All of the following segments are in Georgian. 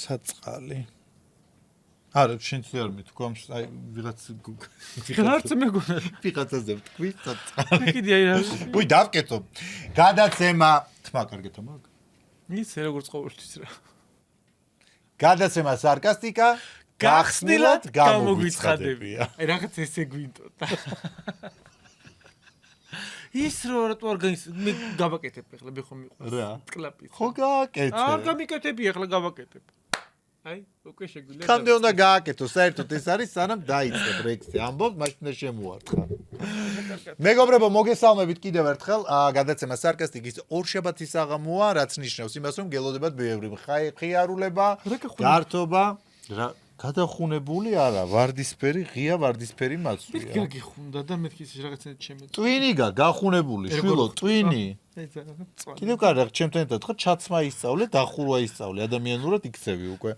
საწყალი. არა, შენც არ მეთქვამს, აი ვიღაც ხარც მეგონა. ვიღაცაზე ვთქვი საწყალი. კიდე აი რა. უი დავკეთო. გადაცემა თმა კარგეთა მაგ. ის როგორც ყოველთვის რა. გადაცემა სარკასტიკა გახსნილად გამოგვიცხადებია. აი რაღაც ესე გვინდოდა. ის რო რატო არ გაის მე გავაკეთებ ახლა მე ხომ მიყვარს. რა? კლაპი. ხო გააკეთე. არ გამიკეთები ახლა გავაკეთებ. აი, უკვე შეგვიძლია. ხამდე უნდა გააკეთო, საერთოდ ეს არის სანამ დაიწყებ რექსი. ამბობ, მაშინ უნდა შემოარტყა. მეგობრებო, მოგესალმებით კიდევ ერთხელ. გადაცემა სარკასტიკის ორშაბათის საღამოა, რაც ნიშნავს იმას, რომ გელოდებათ ბევრი მხიარულება, გართობა, რა გადახუნებული არა, ვარდისფერი, ღია ვარდისფერი მაცვია. მე გაგიხუნდა და მეთქი ის რაღაცა ჩემეთ. ტვინი გახუნებული, შვილო, ტვინი. კიდევ კარგ, ჩემთან ერთად ხო ჩაცმა ისწავლე, დახურვა ისწავლე, ადამიანურად იქცევი უკვე.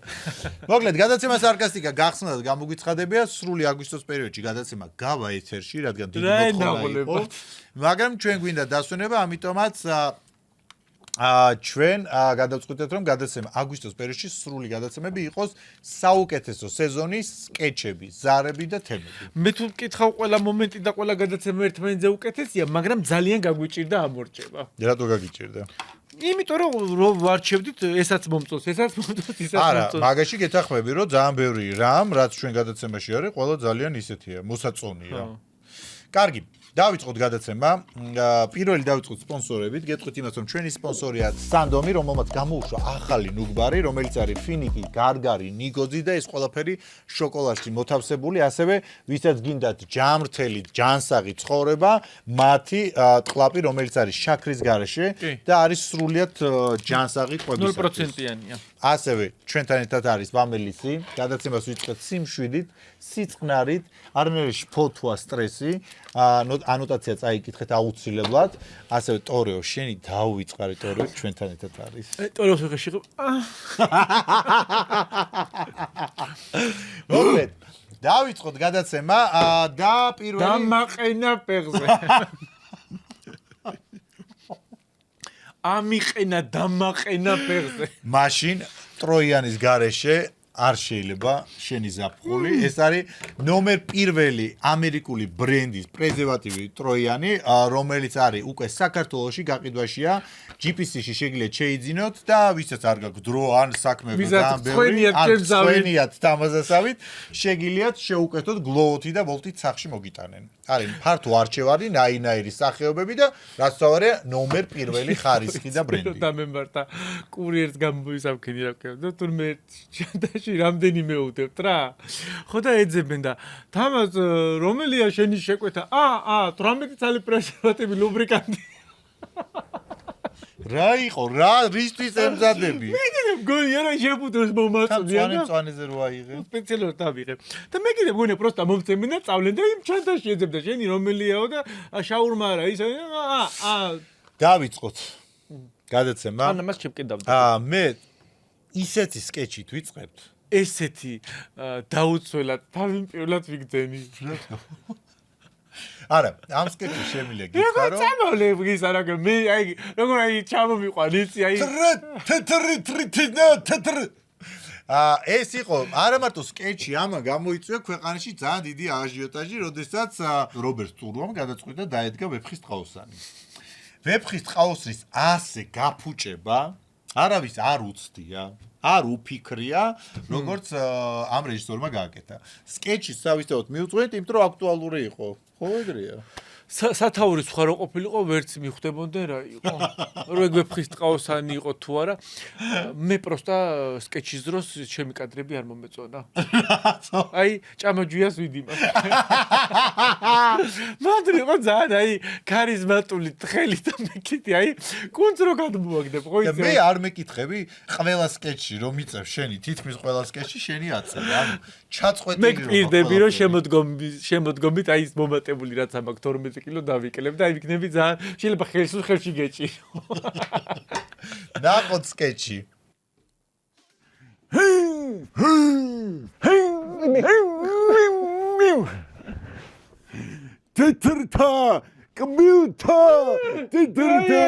მოკლედ, გადაცემა სარკასტიკა გახსნილად გამოგვიცხადებია სრული აგვისტოს პერიოდში გადაცემა გავა ეთერში, რადგან დიდი მოთხოვნა იყო. მაგრამ ჩვენ გვინდა დასვენება, ამიტომაც ჩვენ გადავწყვიტეთ რომ გადაცემა აგვისტოს პერიოდში სრული გადაცემები იყოს საუკეთესო სეზონის სკეჩები, ზარები და თემები. მე თუ მკითხავ ყველა მომენტი და ყველა გადაცემა ერთმანეთზე უკეთესია, მაგრამ ძალიან გაგვიჭირდა ამორჩება. რატო გაგიჭირდა? იმიტომ რომ ვარჩევდით ესაც მომწონს, ისაც მომწონს. არა, მაგაში გეთახმები რომ ძალიან ბევრი რამ, რაც ჩვენ გადაცემაში არის, ყველა ძალიან ისეთია, მოსაწონია. კარგი. დავიწყოთ გადაცემა. პირველი დავიწყოთ სპონსორებით. გეტყვით იმას, რომ ჩვენი სპონსორია სანდომი, რომელმაც გამოუშვა ახალი ნუგბარი, რომელიც არის ფინიკი, გარგარი, ნიგოზი და ეს ყველაფერი შოკოლადში მოთავსებული. ასევე, ვისაც გინდათ ჯამრთელი, ჯანსაღი ცხოვრება, მათი ტყლაპი, რომელიც არის შაქრის გარეშე და არის სრულიად ჯანსაღი ყვებისათვის. 0%-იანია. ასევე ჩვენთან ერთად არის ვამელისი, გადაცემას ვიწყეთ სიმშვიდით, სიწყნარით, არანაირი შფოთვა, სტრესი, ანოტაცია წაიკითხეთ აუცილებლად. ასევე ტორეო, შენი დაუვიწყარი ტორეო ჩვენთან ერთად არის. ტორეოს ვიღაში ხო? მოკლედ, დავიწყოთ გადაცემა და პირველი დამაყენა პեղზე. ამიყენა დამაყენა პեղზე. მაშინ ტროიანის გარეშე არ შეიძლება შენი ზაფხული. ეს არის ნომერ პირველი ამერიკული ბრენდის პრეზერვატივი ტროიანი, რომელიც არის უკვე საქართველოში გაყიდვაშია. GPC-ში შეგიძლიათ შეიძინოთ და ვისაც არ გაქვთ დრო ან საქმე ძალიან ბევრი, ან წვენიათ დამაზასავით, შეგიძლიათ შეუკეთოთ გლოუთი და ვოლტით სახში მოგიტანენ. არის ფართო არჩევანი, ნაირ-ნაირი სახეობები და რაც თავარია ნომერ პირველი ხარისხი და ბრენდი. და მე მარტა კურიერს გამოვისავქენი რა ვქნა და თურმე ჩანდაში რამდენი მეუდებთ რა. ხო და ეძებენ და თამას რომელია შენი შეკვეთა? 18 წელი პრეზერვატივი ლუბრიკანტი. რა იყო? რა რისთვის ემზადები? მე მგონი არა შეფუთოს მომაწვია და მწვანეზე რო აიღე. სპეციალურად დავიღე. და მე კიდე მგონი პროსტა მომწემენ და წავლენ და იმ ჩანთაში ეძებდა შენი რომელიაო და შაურმა არა ის დავიწყოთ. გადაცემა. ანა მას შევკიდავდა. მე ისეთი სკეჩით ვიწყებთ. ესეთი დაუცველად თავიმპირულად ვიგდენი. არა, ამ სკეჩში შემიძლია გითხრა რომ წამოვლე ის არა მე აი როგორ აი ჩამომიყვან იცი აი ეს იყო არა მარტო სკეჩი, ამა გამოიწვია ქვეყანაში ძალიან დიდი აჟიოტაჟი, როდესაც რობერტ სტურუამ გადაწყვიტა დაედგა ვეფხის ტყაოსანი. ვეფხის ტყაოსნის ასე გაფუჭება არავის არ უცდია. არ უფიქრია, როგორც ამ რეჟისორმა გააკეთა. სკეჩი სავისეოთ მიუძღვენთ, იმიტომ რომ აქტუალური იყო. ხო ეგრეა. სათაური სხვა რო ყოფილიყო, ვერც მიხვდებოდე რა იყო. რო ვეფხის ტყაოსანი იყო თუ არა. მე პროსტა სკეჩის დროს ჩემი კადრები არ მომეწონა. აი, ჭამაჯვიას ვიდიმა. მანდრი იყო ძალიან აი ქარიზმატული თხელი და მეკითი აი კუნც რო გადმოაგდებ ხო იცი. მე არ მეკითხები ყველა სკეჩში რომ მიწევ შენი თითქმის ყველა სკეჩში შენი აწევი. ანუ ჩაწყვეტილი მე პირდები რომ შემოდგომით აი ის მომატებული რაც ამაქვს 12 კილო დავიკლებ და აი ვიქნები ძალიან შეიძლება ხელში გეჭირო. ნაყოთ სკეჩი. თეთრთა კმილთა თეთრთა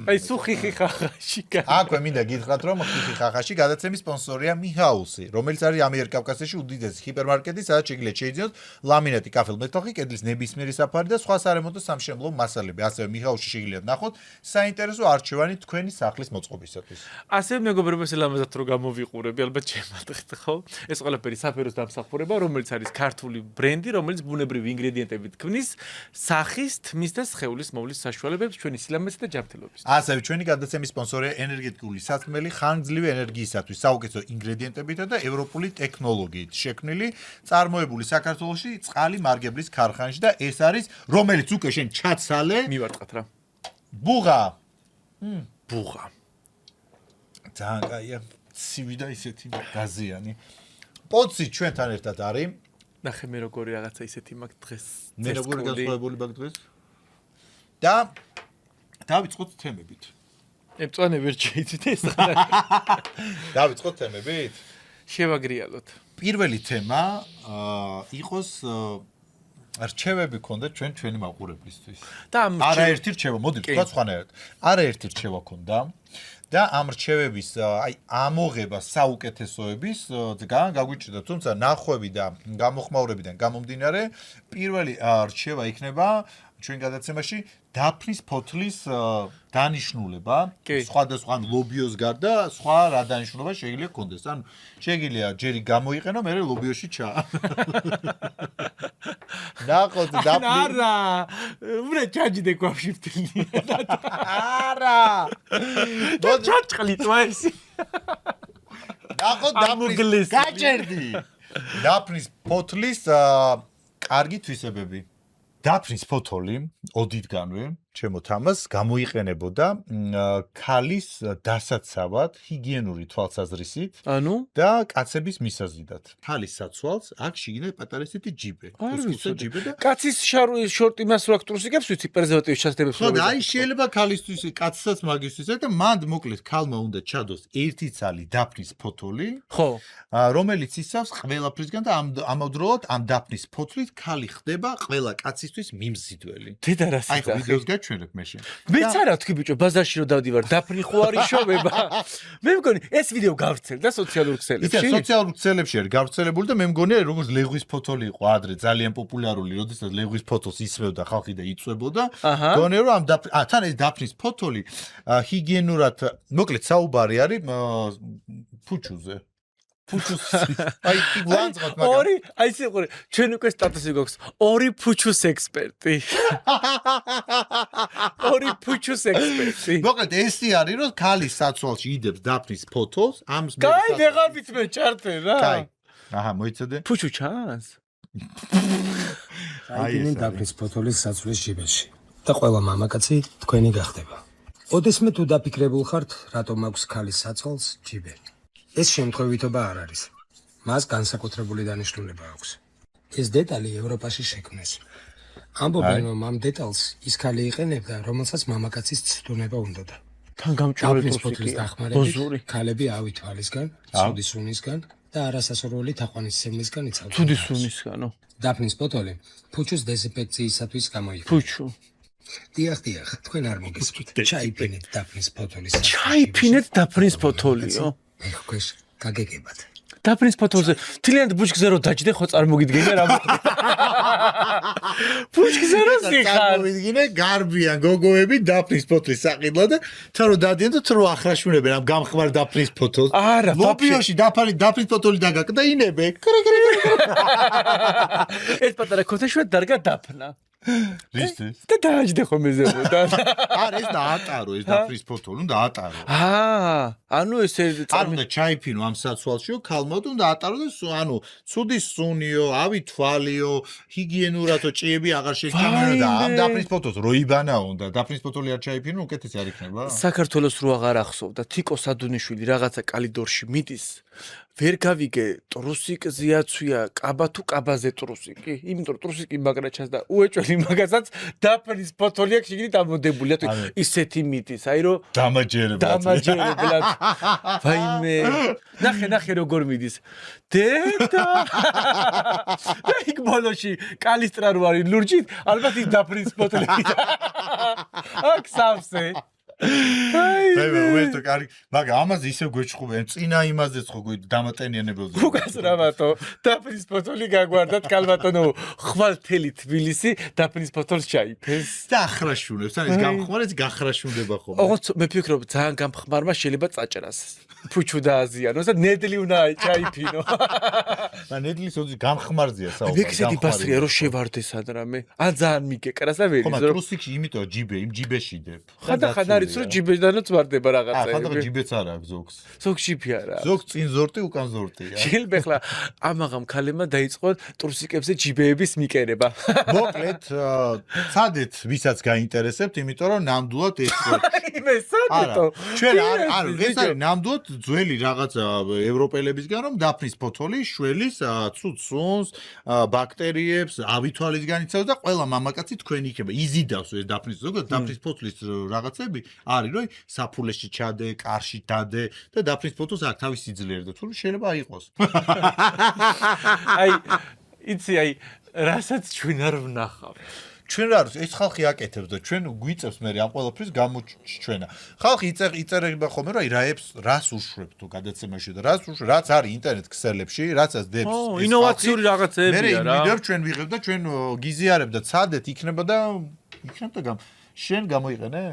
აი სუხიხი ხახაში. აქვე მინდა გითხრათ, რომ ხიხი ხახაში გადაცემის სპონსორია მიჰაუსი, რომელიც არის ამიერკავკასიაში უდიდესი ჰიპერმარკეტი, სადაც შეგიძლიათ შეიძინოთ ლამინატი, კაფელ მეტოხი, კედლის ნებისმიერი საფარი და სხვა სარემონტო სამშენებლო მასალები. ასევე მიჰაუსში შეგიძლიათ ნახოთ საინტერესო არჩევანი თქვენი სახლის მოწყობისათვის. ასე მეგობრებო, ლამაზად რო გამოვიყურები, ალბათ შემატყით, ხო? ეს ყველაფერი საფეროს დამსახურება, რომელიც არის ქართული ბრენდი, რომელიც ბუნებრივი ინგრედიენტებით ქმნის სახის, თმის და სხეულის მოვლის საშუალებებს ჩვენი სილამაზე და ჯანმრთელობის. ასევე ჩვენი გადაცემის სპონსორია ენერგეტიკული საწმელი ხანგრძლივი ენერგიისათვის საუკეთესო ინგრედიენტებითა და ევროპული ტექნოლოგიით შექმნილი, წარმოებული საქართველოში წყალი მარგებლის ქარხანაში და ეს არის, რომელიც უკვე შენ ჩაცალე, მივარტყათ რა. ბუღა. ბუღა. ძალიან კაია, ცივი და ისეთი გაზიანი. პოცი ჩვენთან ერთად არის. ნახე მე როგორი რაღაცა ისეთი მაქვს დღეს. მე როგორი გასწავლებული მაქვს დღეს? და დავიწყოთ თემებით. მწვანე ვერ შეიძლება ეს. დავიწყოთ თემებით? შევაგრიალოთ. პირველი თემა იყოს რჩევები ქონდა ჩვენი მაყურებლისთვის. და ამ არაერთი რჩევა, მოდი ვთქვა სხვანაირად. არაერთი რჩევა ქონდა და ამ რჩევების აი ამოღება საუკეთესოების გაგვიჭირდა, თუმცა ნახვები და გამოხმაურებიდან გამომდინარე, პირველი რჩევა იქნება ჩვენ გადაცემაში დაფნის ფოთლის დანიშნულება, სხვადასხვა ლობიოს გარდა სხვა რა დანიშნულება შეიძლება გქონდეს. ანუ შეიძლება ჯერი გამოიყენო, მე ლობიოში ჩა. ნახოთ დაფნის. არა, ვრე ჩაჯიდე გვაფშიფტილი. არა. ჩაჭყლით ვაისი. ნახოთ დაფნის. გაჭერდი. დაფნის ფოთლის კარგი თვისებები. დაფნის ფოთოლი ოდითგანვე ჩემო თამას გამოიყენებოდა ქალის დასაცავად, ჰიგიენური თვალსაზრისით და კაცების მისაზიდად. ქალის საცვალს აქ შიგნით პატარა ისეთი ჯიბე. ჯიბე და კაცის შორტი მას რო აქ ტრუსიკებს ვიცი პრეზერვატივის ჩასდების ხო და აი შეიძლება ქალისთვის, კაცსაც მაგისთვის და მანდ მოკლედ ქალმა უნდა ჩადოს ერთი ცალი დაფნის ფოთოლი, ხო, რომელიც იცავს ყველაფრისგან და ამავდროულად ამ დაფნის ფოთლით ქალი ხდება ყველა კაცისთვის მიმზიდველი. დედა რას აი ვიდეოს გაჩვენებ მე შენ. მეც არა თქვი ბიჭო, ბაზარში რო დავდივარ, დაფნი ხო არის შოვება. მე მგონი ეს ვიდეო გავრცელდა სოციალურ ქსელებში. იცი სოციალურ ქსელებში არის გავრცელებული და მე მგონია როგორც ლეღვის ფოთოლი იყო ადრე ძალიან პოპულარული, როდესაც ლეღვის ფოთოლს ისმევდა ხალხი და იწვებოდა. მგონია რომ ამ თან ეს დაფნის ფოთოლი ჰიგიენურად, მოკლედ საუბარი არის ფუჩუზე. ფუჩუს აი გლანძღოთ მაგრამ ორი აი სიყური ჩვენ უკვე სტატუსი გვაქვს ორი ფუჩუს ექსპერტი ორი ფუჩუს ექსპერტი მოკლედ ესე არის რომ ქალის საცვალში იდებს დაფნის ფოთოლს ამ კაი ვეღარით მე ჩართე რა კაი აჰა მოიცადე ფუჩუ ჩანს აი დაფნის ფოთოლის საცვლის ჯიბეში და ყველა მამაკაცი თქვენი გახდება ოდესმე თუ დაფიქრებულ ხართ რატომ აქვს ქალის საცვალს ჯიბე ეს შემთხვევითობა არ არის. მას განსაკუთრებული დანიშნულება აქვს. ეს დეტალი ევროპაში შექმნეს. ამბობენ, რომ ამ დეტალს ის ქალი იყენებდა, რომელსაც მამაკაცის ცდონება უნდოდა. თან გამჭვირვალე ფოთლის დახმარებით, ქალები ავი თვალისგან, ცუდი სუნისგან და არასასურველი თაყვანისმცემლისგან იცავდნენ. ცუდი სუნისგანო. დაფნის ფოთოლი ფუჩუს დეზინფექციისათვის გამოიყენება. ფუჩუ. დიახ, თქვენ არ მოგესმით. ჩაიფინეთ დაფნის ფოთოლის. ჩაიფინეთ დაფნის ფოთოლიო. ეხქვეშ გაგეგებათ. დაფნის ფოთოლზე თლიანად ბუჩქზე რო დაჯდე ხო წარმოგიდგენია რა მოხდა. ბუჩქზე რო სიხარ. წარმოგიდგინე გარბიან გოგოები დაფნის ფოთლის საყიდლად და თან რო დადიან და რო ახრაშუნებენ ამ გამხმარ დაფნის ფოთოლს. არა, ლობიოში დაფნის ფოთოლი დაგაკდა ინებე. ეს პატარა ქოთეშვა დარგა დაფნა. რისთვის? და დააჯდე ხო მეზებოდა. არა ეს დაატარო ეს დაფნის ფოთოლი უნდა ატარო. ანუ ესე არ უნდა ჩაიფინო ამ საცვალშიო ქალმა და უნდა ატარო და ანუ ცუდი სუნიო, ავი თვალიო, ჰიგიენურადო ჭიები აღარ შეგჭამენო და ამ დაფნის ფოთოლს როიბანა უნდა. დაფნის ფოთოლი არ ჩაიფინო, უკეთესი არ იქნება. საქართველოს რო აღარ ახსოვდა თიკო სადუნიშვილი რაღაცა კალიდორში მიდის. ვერ გავიგე ტრუსიკზე აცვია კაბა თუ კაბაზე ტრუსიკი. იმიტომ ტრუსიკი მაგრა ჩანს და უეჭველი მაგასაც დაფნის ფოთოლი აქვს შეგნით ამოდებულია თუ ისეთი მიდის. აი რომ დამაჯერებლად. ვაიმე. ნახე როგორ მიდის. დედა. და იქ ბოლოში კალისტრა რო არის ლურჯით, ალბათ ის დაფნის ფოთოლი. აქ სავსე. აი მე კარგი მაგრამ ამაზე ისევ გვეჭხუბენ წინა იმაზეც ხო დამატენიანებელზე უკას რამათო დაფნის ფოთოლი გაგვარდათ კალბატონო ხვალთელი თბილისი დაფნის ფოთოლს ჩაიფეს და ახრაშუნებს ან ეს გამხმარებს გახრაშუნდება ხოლმე ოღონდ მე ფიქრობ ძალიან გამხმარმა შეიძლება წაჭრას ფუჩუ დააზიანოს და ნედლი უნდა ჩაიფინო და ნედლის ოძი გამხმარზია საუბარი მექსეთი ბასრია რომ შევარდეს ან რამე ან ძალიან მიგეკრას და ვერის ხომ რომ ტრუსიკში იმიტომ ჯიბე იმ ჯიბეში დებ ხანდახან არის რომ ჯიბედანაც ვარდება რაღაცა ხანდახან ჯიბეც არ აქვს ზოგს ზოგ ჯიბი არა ზოგ წინ ზორტი უკან ზორტია შეიძლება ამაღამ ქალებმა დაიწყო ტრუსიკებზე ჯიბეების მიკერება მოკლედ ცადეთ ვისაც გაინტერესებთ იმიტომ რომ ნამდვილად ეს იმე სადეთო ჩვენ არ ეს არის ნამდვილად ძველი რაღაცა ევროპელებისგან რომ დაფნის ფოთოლი შველის ცუცუნს ბაქტერიებს ავითვალისგან იცავს და ყველა მამაკაცი თქვენი იქნება იზიდავს ეს დაფნის ზოგადად დაფნის ფოთლის რაღაცები არის რომ საფულეში ჩადე კარში დადე და დაფნის ფოთოს აქ თავის სიძლიერე და თუ შეიძლება აიყოს აი იცი აი რასაც ჩვენ არ ვნახავთ ჩვენ რა არის ეს ხალხი აკეთებს და ჩვენ გვიწევს მე ამ ყველაფრის გამოჩვენა ხალხი იწერება ხოლმე რომ აი რას უშვებ თუ გადაცემაში და რაც არის ინტერნეტ ქსელებში რაცაც დებს ინოვაციური რაღაცებია რა მე ჩვენ ვიღებ და ჩვენ გიზიარებ და ცადეთ იქნება და შენ გამოიყენე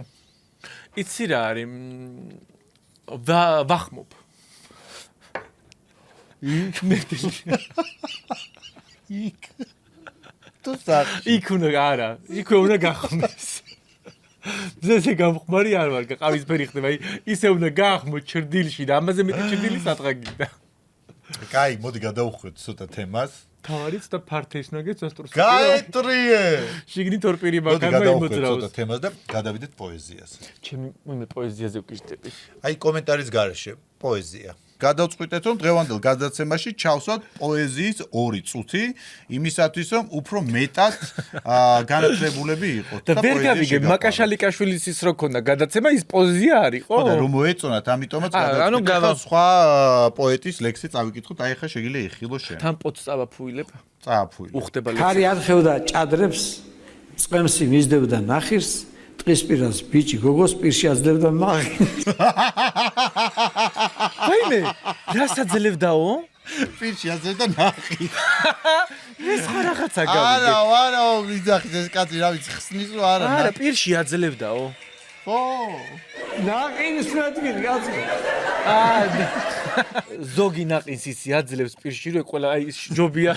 იცი რა არის ვახმობ იქ თუ საერთოდ იქ უნდა არა იქვე უნდა გახმეს ზეზე გამხმარი არ ვარ ყავისფერი ხდება აი ისე უნდა გაახმო ჩრდილში და ამაზე მეტი ჩრდილი სატყაგიდა კაი მოდი გადავუხვევთ ცოტა თემას თავარიც და ფართეს ნაგეთს ასტროს გაეტრიე შიგნით ორ პირი მოდი მაგარმა გადავუხვევთ იმოძრავს ცოტა თემას და გადავიდეთ პოეზიას ჩემი მე პოეზიაზე ვკიშდები აი კომენტარის გარეშე პოეზია გადავწყვიტეთ რომ დღევანდელ გადაცემაში ჩავსვათ პოეზიის 2 წუთი იმისათვის რომ უფრო მეტად განათლებულები იყოთ და ვერ გავიგე მაკაშალიკაშვილის ის რო ქონდა გადაცემა ის პოეზია არისო ხო და რომ მოეწონათ ამიტომაც გადავწყვიტეთ სხვა პოეტის ლექსი წავიკითხოთ აი ხა შეგიძლია იხილო შენ თან პოც წავაფუილებ წააფუილე უხდება ქარი არხევდა ჭადრებს წყემსი მისდებდა ნახირს ტყის პირას ბიჭი გოგოს პირში აძლევდა მაღინს აიმე რასაძლევდაო პირში აძლევდა ნახი ეს ხარ რაღაცა გავიგე არა ვიძახის ეს კაცი რა ვიცი ხსნის რომ არა პირში აძლევდაო ხო ნახინს მეთქი კაცო ზოგი ნაყინს ისი აძლევს პირში რომ ყველა აი ჯობია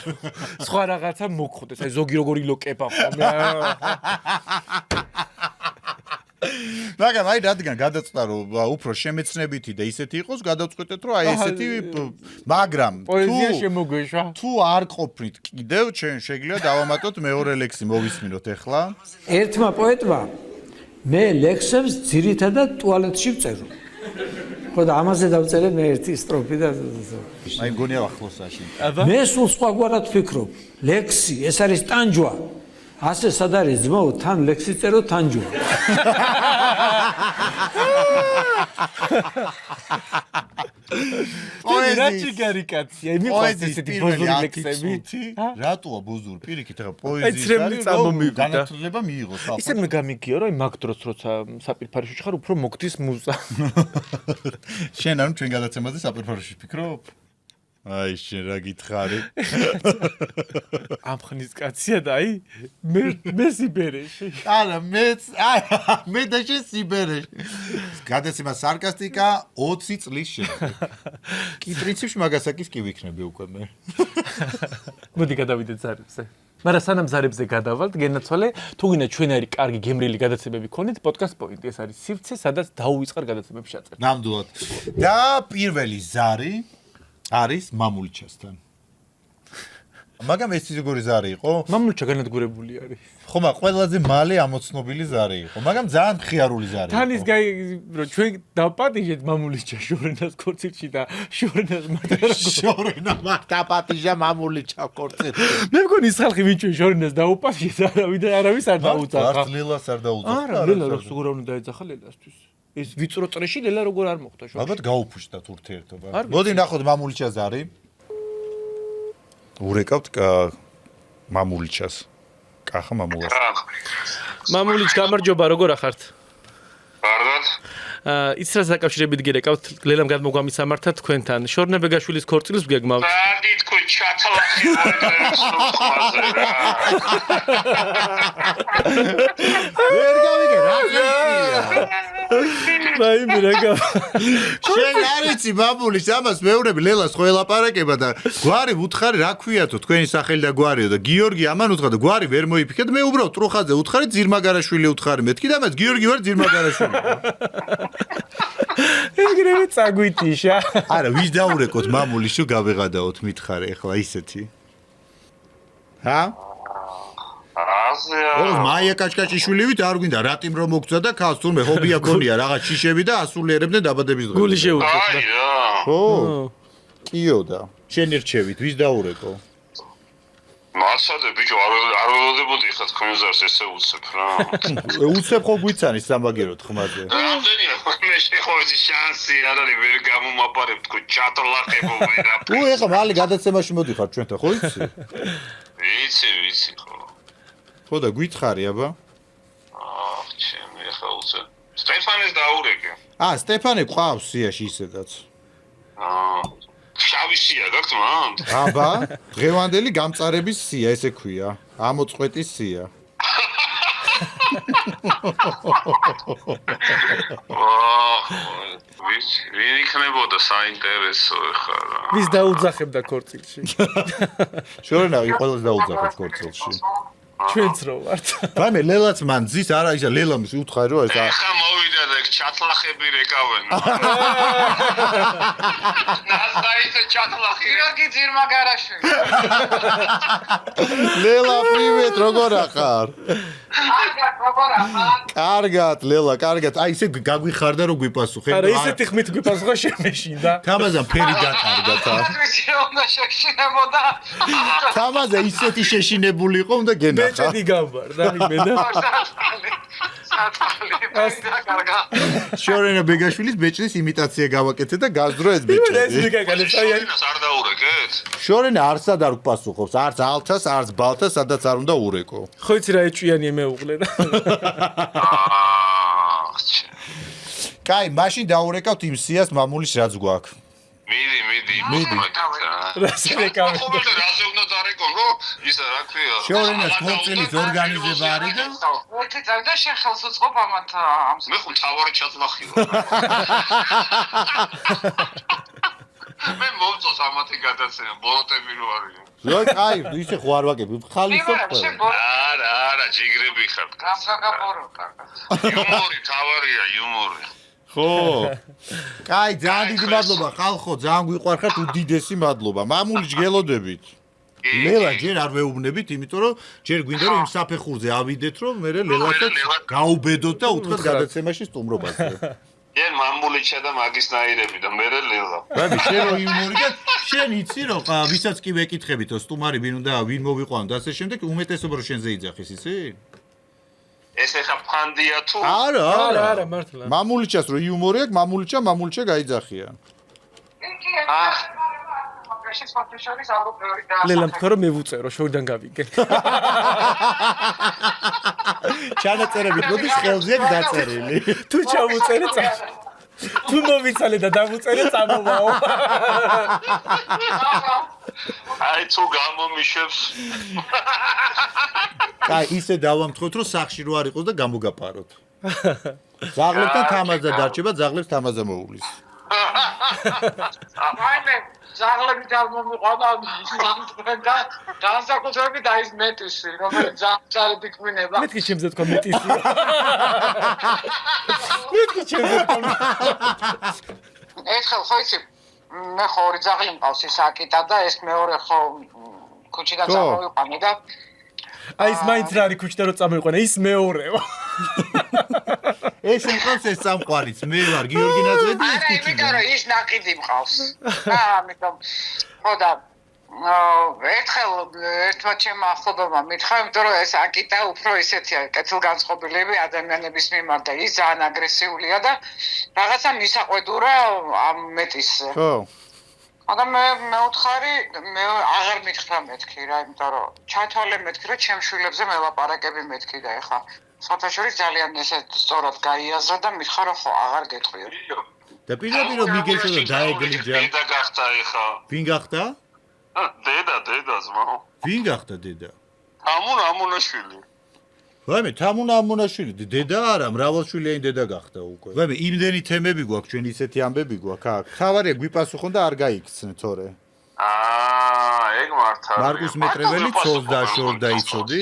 სხვა რაღაცა მოგხვდეს აი ზოგი როგორ ილოკება ხოლმე მაგრამ აი რადგან გადაწყვიტა რომ უფრო შემეცნებითი და ისეთი იყოს გადავწყვიტეთ რომ აი ესეთი მაგრამ პოეზია შემოგვეშვა თუ არ ყოფნით კიდევ ჩვენ შეგვიძლია დავამატოთ მეორე ლექსი მოვისმინოთ ახლა ერთმა პოეტმა მე ლექსებს ძირითადად ტუალეტში ვწერო ხო და ამაზე დავწერე მე ერთი სტროფი და აი მგონია ახლოსაში მე სულ სხვაგვარად ვფიქრობ ლექსი ეს არის ტანჯვა ასე სად არის ძმაო თან ლექსი წერო ტანჯვა პოეზია გარიკაცია მიყვარს ესეთი ბოზური ლექსები რატოა ბოზური პირიქით ახლა პოეზიის არის განათლება მიიღოს ისე მე გამიგიო რომ მაგ დროს როცა საპირფარეში ხარ უფრო მოგდის მუზა შენ არ ჩვენ გადაცემაზე საპირფარეში ფიქრობ აი შენ რა გითხარი ამ ხნის კაცია და აი მე სიბერეში არა მე და შენ სიბერეში გადაცემა სარკასტიკა 20 წლის შემდეგ კი პრინციპში მაგასაკის კი ვიქნები უკვე მე მოდი გადავიდეთ ზარებზე მაგრამ სანამ ზარებზე გადავალთ გენაცვალე თუ გინდა ჩვენარი კარგი გემრიელი გადაცემები გქონდეთ პოდკასტ პოინტი ეს არის სივრცე სადაც დაუვიწყარ გადაცემებს ჩაწერთ ნამდვილად და პირველი ზარი არის მამულიჩასთან. მაგრამ ეს როგორი ზარი იყო? მამულიჩა განადგურებული არის. ხომა ყველაზე მალე ამოცნობილი ზარი იყო, მაგრამ ძალიან მხიარული ზარი იყო. თან ის რომ ჩვენ დაპატიჟეთ მამულიჩა შორენას ქორწილში და შორენას შორენა დაპატიჟა მამულიჩა ქორწილში. მე მგონი ის ხალხი ვინც შორენას დაუპატიჟეს არავის არ დაუძახა. არ ლელას არ დაუძახა. არა, ლელა რო სულ უნდა დაეძახა ლელასთვის. ეს ვიწრო წრეში ლელა როგორ არ მოხდა შორში. ალბათ გაუფუშდა ურთიერთობა. მოდი ნახოთ მამულიჩა ზარი. ურეკავთ მამულიჩას. კახა მამულას. მამულიჩ გამარჯობა, როგორ ახართ? ბარდად. ის რა საკავშირებით გირეკავთ ლელამ გადმოგვამისამართა თქვენთან შორნა ბეგაშვილის ქორწილს გეგმავთ დადი თქვენ ჩათალახი მოიგრებს ხმაზე რა ვერ გავიგე რა მაიმე რა გა შენ არიცი ბაბულის ამას მეურები ლელას ხო ელაპარაკება და გვარი უთხარი რა ქვიათო თქვენი სახელი და გვარიო და გიორგი ამან უთხრა და გვარი ვერ მოიფიქეთ მე უბრალოდ ტრუხაძე უთხარი ძირმაგარაშვილი უთხარი მეთქი და მას გიორგი ვარ ძირმაგარაშვილი ეგრევე წაგვიტიშა არა ვის დაურეკოთ მამული შო გავეღადაოთ მითხარე ახლა ისეთი ჰა აზია მაია კაჭკაჭიშვილივით არ გვინდა რატიმ რომ მოგწვა და ქალს თურმე ჰობია ქონია რაღაც შიშები და ასულიერებდნენ დაბადების დღეს გული შეუწევთ აი რა ხო კიო და შენ ერჩევით ვის დაურეკო მაცადე ბიჭო არ ველოდებოდი ხა თქვენ ზარს ესე უცებ რა უცებ ხო გვიცანის სამაგეროთ ხმაზე რამდენია მე შეხოვდი შანსი არ არის ვერ გამომაპარებ თქო ჩატოლახებო ვერაფერი უ ეხლა მალე გადაცემაში მოდიხარ ჩვენთან ხო იცი ვიცი ხო ხო და გვითხარი აბა ჩემი ახლა უცე სტეფანეს დაურეკე სტეფანე ყავს სიაში ისედაც შავი სია გაქვთ მან აბა დღევანდელი გამწარების სია ესე ქვია ამოწყვეტის სია ვინ იქნებოდა საინტერესო ხა რა ვის დაუძახებდა ქორწილში შორენა ყველას დაუძახებს ქორწილში ჩვენც რო ვართ ვაიმე ლელაც მან ძის არა ისა ლელამის უთხარი რომ ეს ხა მოვიდა და ჩათლახები რეკავენ ნაზდაიცა ჩათლახი გიორგი ძირმაგარაშვილი ლელა პრივეტ როგორ ახარ კარგად როგორ ახარ კარგად ლელა კარგად აი ისე გაგვიხარდა რომ გვიპასუხე არა ისეთი ხმით გვიპასუხა შემეშინდა თამაზა ფერი გაკარგა ვიცი რომ უნდა შეშინებოდა თამაზა ისეთი შეშინებული იყო უნდა გენახა ბეჭედი გავბარდა იმე და კარგა შორენა ბეგაშვილის ბეჭდის იმიტაცია გავაკეთე და გაძრო ეს ბეჭედი ეს მიგაგალებს აი შენას არ დაურეკეთ შორენა არცად არ გპასუხობს არც ალთას არც ბალთას სადაც არ უნდა ურეკო ხო იცი რა ეჭვიანი მეუღლე რა კაი მაშინ დაურეკავთ იმ სიას მამულის რაც გვაქვს მიდი რა შეკავე ხო მე რაზე უნდა დარეკონ რომ ისა რა ქვია შორენას ქორწილის ორგანიზება არის და მოდი და შენ ხელს უწყობ ამათ ამ მე ხო თავარი ჩათლახი მე მოვწოს ამათი გადაცემა ბოლოტები რო არის რა კაი ისე ხო არ ვაგები ხალისო არა ჯიგრები ხარ გასაგაბორო კარგად იუმორი თავარია იუმორი ხო კაი ძალიან დიდი მადლობა ხალხო ძალიან გვიყვარხართ უდიდესი მადლობა მამული ჯგელოდებით ლელა ჯერ არ ვეუბნებით იმიტომ რომ ჯერ გვინდა რომ იმ საფეხურზე ავიდეთ რომ მე ლელასაც გაუბედოთ და უთხრათ გადაცემაში სტუმრობაზე ენ მამულიჩა და მაგისნაირები და მე ლელა რამე შენ რო იუმორი და შენ იცი რომ ვისაც კი ვეკითხებითო სტუმარი ვინ უნდა ვინ მოვიყვანო და ასე შემდეგ უმეტესობა რომ შენზე იძახის იცი ეს ახლა ფანდია თუ არა მართლა მამულიჩას რო იუმორი აქვს მამულიჩა გაიძახიან ლელა თქვა რომ მევუწერო შორიდან გავიგე ჩანაწერებით მოდის ხელზე აქვს დაწერილი თუ ჩამოწერე თუ მოვიცალე და დამოწერე წამოვაო აი თუ გამომიშვებს კაი ისე დავამთხოთ რომ სახში რო არ იყოს და გამოგაპაროთ ზაღლებთან თამაზა დარჩება ზაღლებს თამაზა მოუვლის მაინე ზაღლები დავმომიყვანა და განსაკუთრებით აი ეს მეტისი რომელიც ზაღლები დიქმინება მეთქი ჩემზე თქვა მეტისი მეთქი ჩემზე თქვა ერთხელ ხო იცი მე ხო ორი ზაღლი მყავს ის აკიტა და ეს მეორე ხო ქუჩიდან წამოვიყვანე და აი ეს მაინც რა არის ქუჩიდან რომ წამოვიყვანე ის მეორეო ეს მყავს ეს სამყარიც მე ვარ გიორგი ნაზრეთი არა იმიტომ რომ ის ნაკიდი მყავს ამიტომ ხო და ერთხელ ერთმა ჩემმა ახლობელმა მითხრა იმიტომ რომ ეს აკიტა უფრო ისეთია კეთილგანწყობილები ადამიანების მიმართ და ის ძალიან აგრესიულია და რაღაცა მისაყვედურა ამ მეტისზე ხო და მე მეუთხარი მე აღარ მითხრა მეთქი რა იმიტომ რომ ჩათვალე მეთქი რომ ჩემ შვილებზე მელაპარაკები მეთქი და ეხა სხვათაშორის ძალიან ესე სწორად გაიაზრა და მითხრა რომ ხო აღარ გეტყვიო. და პირდაპირ მიგეცო და დაეგლიჯა. დედა გახდა ეხა. ვინ გახდა? დედა ზმაო. ვინ გახდა დედა? ამუნაშვილი. ვაიმე, თამუნა ამონაშვილი, დედა არა, მრავალშვილიანი დედა გახდა უკვე. ვაიმე, იმდენი თემები გვაქვს, ჩვენ ისეთი ამბები გვაქვს აქ. თავარია გვიპასუხონ და არ გაიქცნე, თორე. ეგ მართალია. მარკუს მეტრეველი ცოლს დაშორდა, იცოდი?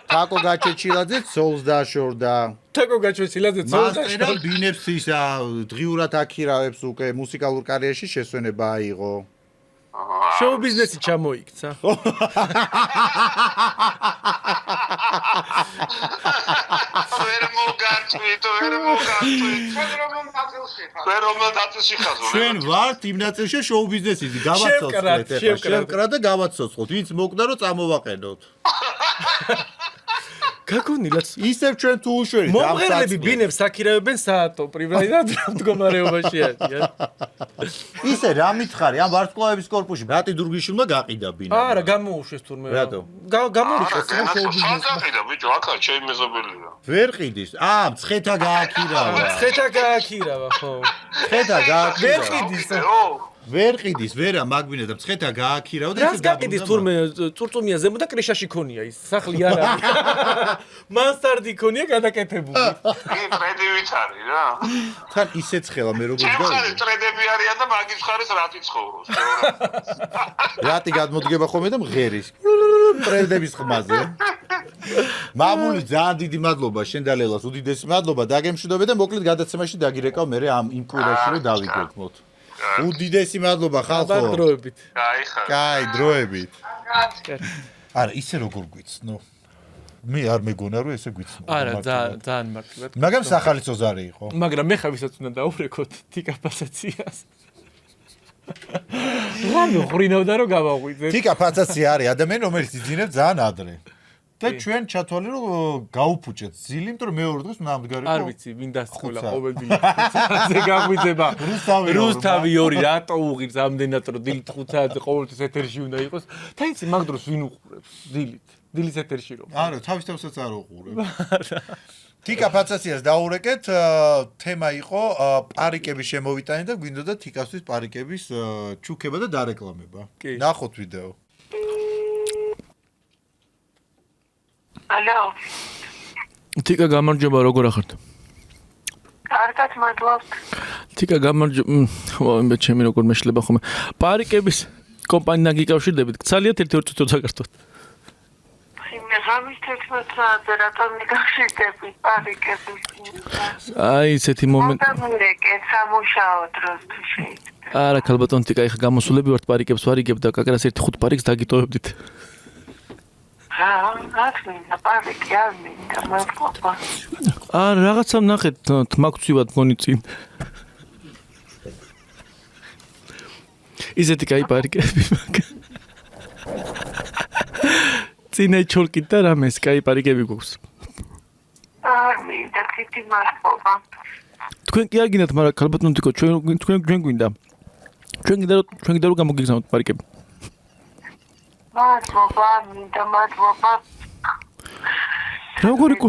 თაკო გაჩეჩილაძე ცოლს დაშორდა. თაკო გაჩეჩილაძე ცოლს მასტერა ბინებს ისა დღიურად აქირავებს უკვე მუსიკალურ კარიერაში შესვენება აიღო. შოუ ბიზნესი ჩამოიქცა. ვერ მოგართვით. ვერ რომელ ნაწილში ხაზო. ჩვენ ვართ იმ ნაწილში შოუ ბიზნესის გავაცოცხლეთ ეხლა. შევკრა და გავაცოცხლოთ. ვინც მოკდა რომ წამოვაყენოთ. გაგონილაც ისევ ჩვენ თუ უშვერით მომღერლები ბინებს აქირავებენ საათო პრივატად მდგომარეობაში არიან. ისე რა მითხარი ამ ვარსკვლავების корпуსში ბატი დურგიშვილმა გაყიდა ბინა. არა გამოუშვეს თურმე. რატო? გამორიყეს რა შოუ ბიზნესი. გაყიდა ბიჭო, აქა ჩემი მეზობელია. ვერ ყიდის. მცხეთა გააქირავა. მცხეთა გააქირავა ხო. მცხეთა გააქირავა. ვერ ყიდის. ვერ ყიდის, ვერა მაგბინა და მცხეთა გააქირავა და რას გაყიდის თურმე წურწუმია ზემო და კრეშაში ქონია ის სახლი არ არის. მანსტარდი ქონია გადაკეთებული. ტრედივით არის რა. თან ისე ცხელა მე როგორ ჩემ გავიგე. ხარეს ტრედები არიან და მაგის ხარეს რატი ცხოვრობს. რატი გადმოდგება ხოლმე და მღერის. ტრედების ხმაზე. მამული ძალიან დიდი მადლობა შენ და ლელას უდიდესი მადლობა დაგემშვიდობე და მოკლედ გადაცემაში დაგირეკავ მე ამ იმ კვირაში რომ დავიგებმოთ. უდიდესი მადლობა ხალხო. დროებით. კაი, დროებით. არა, ისე როგორ გვიცნო. მე არ მეგონა რომ ესე გვიცნო. არა, ძალიან მარტივად. მაგრამ სახალისო ზარი იყო. მაგრამ მე ხა ვისაც უნდა დაურეკოთ თიკა ფასაციას. რამე ხრინავდა რომ გავაღვიძეთ. თიკა ფასაცი არის ადამიანი რომელიც იძინებს ძალიან ადრე. და ჩვენ ჩათვალე რომ გაუფუჭეთ ძილი, იმიტომ რომ მეორე დღეს უნდა ამდგარიყო. არ ვიცი, ვინ დასწყვილა ყოველდღე. ზე გაგვიძება. რუსთავი 2 რატო უღირს ამდენად რომ დილით 5 საათზე ყოველთვის ეთერში უნდა იყოს. და იცი მაგ დროს ვინ უყურებს დილით? დილის ეთერში რომ. არა, თავის თავსაც არ უყურებ. თიკა ფაცაციას დაურეკეთ, თემა იყო პარიკების შემოვიტანი და გვინდოდა თიკასთვის პარიკების ჩუქება და დარეკლამება. ნახოთ ვიდეო. ალო. თიკა გამარჯობა, როგორ ახართ? კარგად მადლობთ. თიკა გამარჯობა, მე ჩემი როგორ მეშლება ხოლმე. პარიკების კომპანიიდან გიკავშირდებით, გცალიათ ერთ-ერთ წუთად საკართოთ. მე ღამის 11 საათზე რატომ მიგახშირდები პარიკების? აი, ესეთი მომენტი. გამურეკეთ სამუშაო დროს თუ შეიძლება. არა, ქალბატონ თიკა, ეხა გამოსულები ვართ პარიკებს ვარიგებ და კაკრას 1-5 პარიკს დაგიტოვებდით. მინდა პარიკი არ მინდა მადლობა. არა, რაღაცა ნახეთ, თმაგვცივად მგონი წინ. ისეთი კაი პარიკები მაგ. წინა ჩოლკით და რამეს კაი პარიკები გვაქვს. არ მინდა დიდი მადლობა. თქვენ კი არ გინდათ, მაგრამ ქალბატონ თიკო, ჩვენ გვინდა. ჩვენ გინდა რომ გამოგიგზავნოთ პარიკები. მადლობა, მინდა მადლობა. როგორი კუ?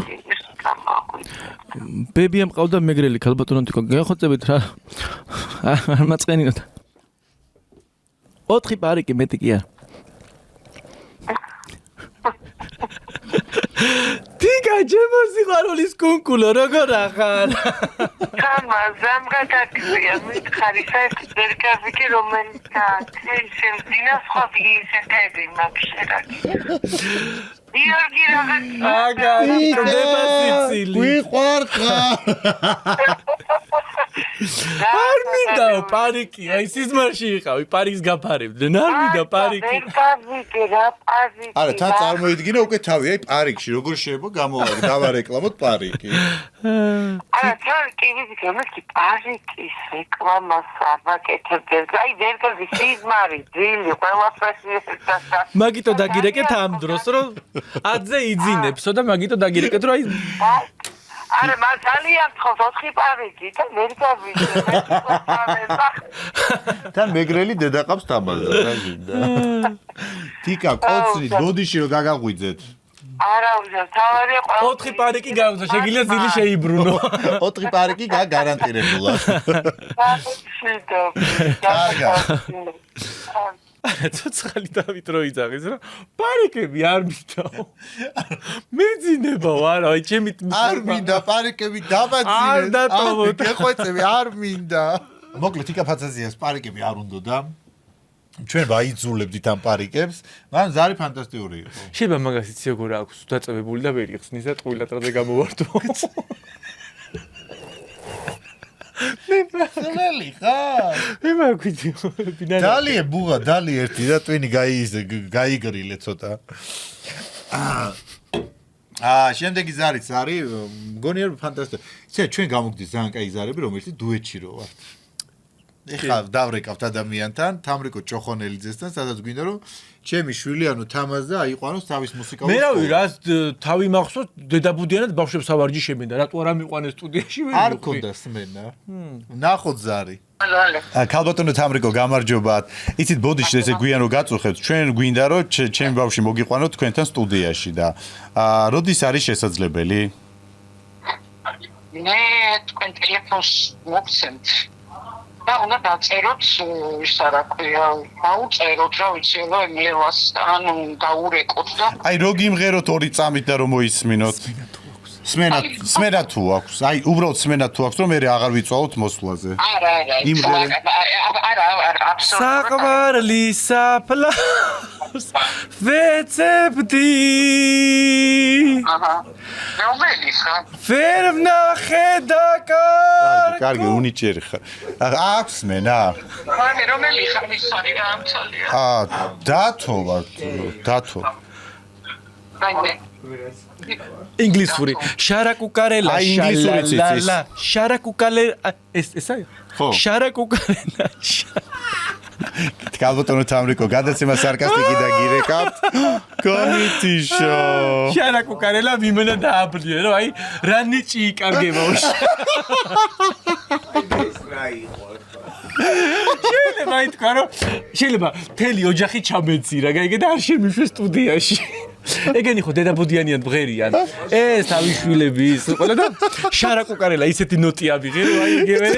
ბებია მყავდა მეგრელი ქალბატონო თიკო, გახოცებით რა. არ მაწყენინოთ. 4 პარიკი მეტი კი არა. თიკა ჩემო სიყვარულის კუნკულო როგორ ახარ? ხამა ზამღადაკია მითხარი საერთოდ ვერ გავიგე რომელიც ჩემს დინას ხობი ისეთები მაგშერაკი. იორგი რაღაც აგარი პრობლემა სიცილი. ვიყვარდა. არ მინდა პარიკი, აი სიზმარში იყავი, პარიკს გაფარებდნენ. არ მინდა პარიკი. ვერ გავიგე რა პარიკი. არა, თან წარმოიდგინე უკვე თავი, აი პარიკში როგორ შეიძლება დავარეკლამოთ პარიკი. არა, კი ვიცი, მეთქი პარიკის რეკლამას არ ვაკეთებდე. აი ვერ გავიგე სიზმარი, ძილი, ყველაფერი ესაა. მაგიტო დაგირეკეთ ამ დროს, რომ ადზე იძინებსო და მაგიტო დაგირეკეთ, რომ აი არა, მას ძალიან თხოვს 4 პარიკი და ვერ გავიგე. თან მეგრელი დედაყავს თამაზა, რა გინდა. თიკა, კოცნით, ბოდიში რომ გაგაღვიძეთ. არავის თავარი ყველა 4 პარიკი გაგვცა, შეგიძლია ძილი შეიბრუნო. 4 პარიკი გარანტირებულად. კარგა. ცოცხალი დავით რო იძაღის რა. პარიკები არ მინდაო. მეძინებაო არა, აი ჩემი არ მინდა პარიკები დაბაძინეს. არ დატოვოთ. გეხვეწები არ მინდა. მოკლედ იკა ფანტაზიას პარიკები არ უნდოდა. ჩვენ ვაიძულებდით ამ პარიკებს, მაგრამ ზარი ფანტასტიკური იყო. შეიძლება მაგას იცი როგორ აქვს დაწევებული და ვერ იხსნის და ტყუილად რაზე გამოვარდო. ძველი ხარ? მე მაგვიძი ბინარი. დალია ბუღა, დალი ერთი და ტვინი გაიგრილე ცოტა. შემდეგი ზარიც არის, მგონია რომ ფანტასტიკური. ისე ჩვენ გამოგდის ძალიან კაი ზარები, რომელიც დუეტში რო ვართ. ეხლა დავრეკავთ ადამიანთან, თამრიკო ჭოხონელიძესთან, სადაც გვინდა რომ ჩემი შვილი ანუ თამაზ და აიყვანოს თავის მუსიკალურ. მე რავი რა თავი მახსოვს დედაბუდიანად ბავშვებს ავარჯი შემინდა, რატო არ ამიყვანეს სტუდიაში ვერ არ ქონდა სმენა. ნახოთ ზარი. ქალბატონო თამრიკო გამარჯობათ. იცით ბოდიში ესე გვიან რომ გაწუხებთ, ჩვენ გვინდა რომ ჩემი ბავშვი მოგიყვანოთ თქვენთან სტუდიაში და როდის არის შესაძლებელი? მე თქვენ ტელეფონს მოგცემთ. და უნდა დაწეროთ ის რა ქვია, დაუწეროთ რა ვიცი, ლევას ანუ დაურეკოთ და აი რო გიმღეროთ 2 წამით და რომ მოისმინოთ. სმენა თუ აქვს. აი უბრალოდ სმენა თუ აქვს რომ მე აღარ ვიწვალოთ მოსვლაზე. არა აბსოლუტურად საყვარლი საფლავს ვეცებდი. რომელი ხარ? ვერ ვნახე და კარგი, უნიჭერი ხარ. აქვს სმენა? მე რომელი ხარ მისარი რა ამცალია? დათო ვარ, დათო. ინგლისური შარაკუკარელა შალალა შარაკუკალე ესა ხო შარაკუკარელა ქალბატონო თამრიკო გადაცემა სარკასტიკი და გირეკავთ კომიტიშო შარაკუკარელა მიმენა დააბლიე რომ აი რა ნიჭი იკარგებაო შეიძლება ითქვა რომ შეიძლება მთელი ოჯახი ჩამეცირა გაიგე და არ შემიშვეს სტუდიაში ეგენი ხო დედაბუდიანიან ბღერიან ეს თავი შვილები ის ყველა და შარაკუკარელა ისეთი ნოტი ავიღე რომ აი იგივე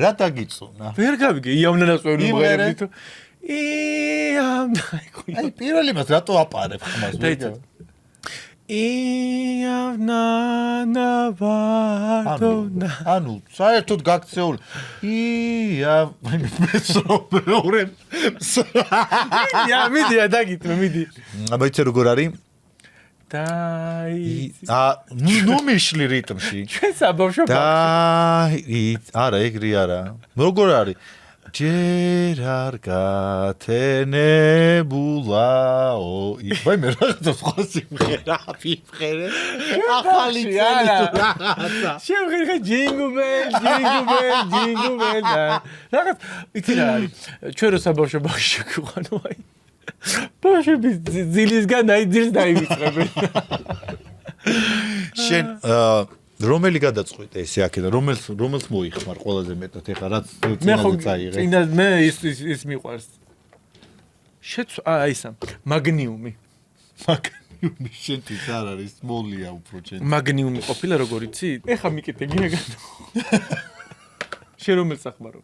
რა დაგიწუნა ვერ გავიგე იავნანასწორი ბღერებით აი პირველი მას რატო აპარებ ხმას იავნანავარდონა ანუ საერთოდ გაქცეული მეორე მიდია დაგიტმე მიდი აბა იცი როგორ არის ნუ მიშლი რიტმში ჩვენ საბავშვო არა ეგრე არა როგორ არის ჯერ არ გათენებულაო ვაი მე რაღაცა სხვა სიმღერა ვიფხერე ახალი წელი თუ რაღაცა შემღერე ჯინგუბელ რაღაც იცი რა არის ჩვენ რო საბავშვო ბავშვი გვიყანო აი ბავშვები ძილისგან აი ძილს დაივიწყებენ შენ რომელი გადაწყვიტე ესე აქედან რომელს მოიხმარ ყველაზე მეტად ეხლა რაც წინაზე წაიღე მე ის მიყვარს აი ისა მაგნიუმი შენთვის არ არის მოლია უფრო ჩემ მაგნიუმი ყოფილა როგორ იცი ეხა მიკეთე გინაგანო შენ რომელ სახმარობ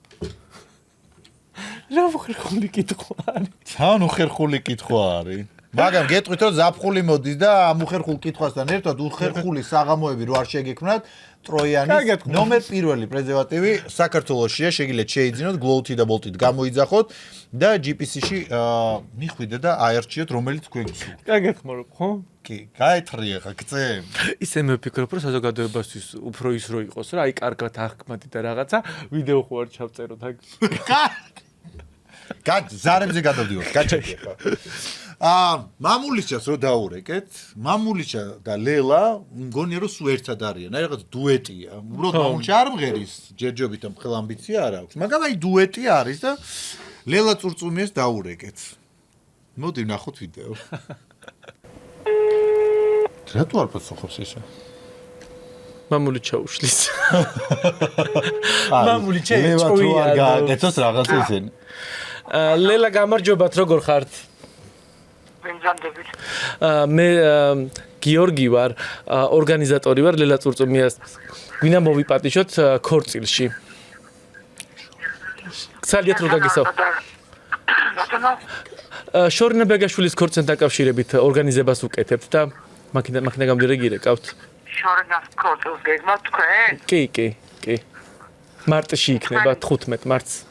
რა ხერხული კითხვა არის თან უხერხული კითხვა არის მაგრამ გეტყვით რომ ზაფხული მოდის და ამ უხერხულ კითხვასთან ერთად უხერხული საღამოები რო არ შეგექმნათ ტროიანის ნომერ 1 პრეზერვატივი საქართველოშია შეგიძლიათ შეიძინოთ გლოუთი და ბოლტით გამოიძახოთ და GPC-ში მიხვიდეთ და აერჩიოთ რომელიც თქვენ გსურთ. კარგად ხმარობ ხო? კი, გაეთრიე ხა გწე. ისე მე ვფიქრობ რომ საზოგადოებასთვის უფრო ის რო იყოს რა აი კარგად აღქმადი და რაღაცა ვიდეო ხო არ ჩავწეროთ აქ. ზარებზე გადავდივართ, გაჩერდი ხა. მამულიშას რო დაურეკეთ, მამულიშა და ლელა მგონია რომ სულ ერთად არიან, აი რაღაც დუეტია. უბრალოდ მამულიშა არ მღერის, ჯერჯობით ამ ხელ ამბიცია არ აქვს, მაგრამ აი დუეტი არის და ლელა წურწუმიას დაურეკეთ. მოდი ვნახოთ ვიდეო. რატო არ პასუხობს ისე? მამულიშა უშლის. მამულიშა ლელა თუ არ გააკეთოს რაღაცა ისინი. ლელა გამარჯობათ როგორ ხართ? მემზადებით. მე გიორგი ვარ, ორგანიზატორი ვარ ლელა წურწუმიას. ვინა მოვიპატიშოთ ქორწილში. სალიათ რო გაგესაუბროთ. ბატონო, შორინა ბეგაშვილის ქორწილთან დაკავშირებით ორგანიზებას უკეთებთ და მაქინა გამძლე გირეკავთ. შორინას ქორწილს გეგმავთ თქვენ? კი. მარტში იქნება 15 მარტს.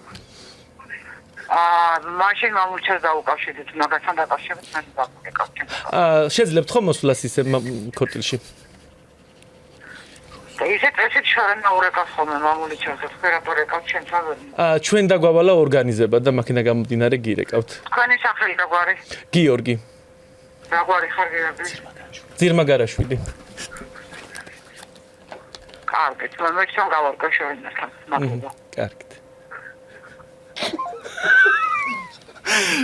მაშინ მომურჩეს დაუკავშირდით მაგასთან დაკავშირებით მე დავუკავშირდით. შეძლებთ ხომ მოსვლას ისე ქორწილში? ისეთ შორინა ურეკავს ხოლმე მამული ჩემს ფერატო რეკავს ჩემთან. ჩვენ დაგვავალა ორგანიზება და მაქინა გამომდინარე გირეკავთ. თქვენი სახელი გაგვარი? გიორგი. გაგვარი ხარ გიორგი? ძირმაგარაშვილი. კარგით, მე ჩვენ გავარკვე შორინასთან. მადლობა. კარგით.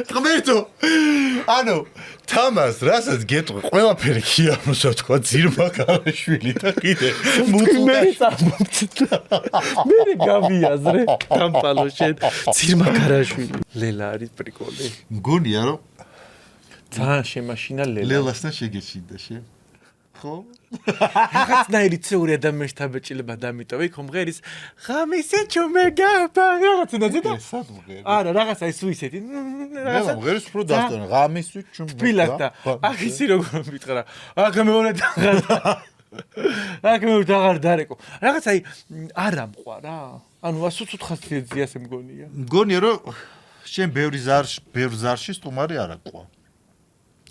ღმერთო ანუ თამას რასაც გეტყვი ყველაფერი ქიამოსა თქვა ძირმაგარაშვილი და კიდე მე გავიაზრე დამპალო შენ ძირმაგარაშვილი ლელა არის პრიკოლი მგონია რომ ძალიან შემაშინა ლელასთან შეგეშინდა შენ ხო რაღაცნაირი წეური ადამიანის თაბეჭილება დამიტოვე იქ მომღერის ღამისი ჩუმეგაბა რაღაცნაირი და არა რაღაცა ის უისეთი რაღაცა მომღერის უფრო დასტონა ღამისი ჩუმეგაბა თბილად და აქ ისი როგორ მიტყრა აქ მეორე აქ მეორე აღარ დარეკო რაღაცა არ ამყვა ანუ ასუცუთ ხასიათზე ასე მგონია რომ შენ ბევრი ზარში სტუმარი არ აყვა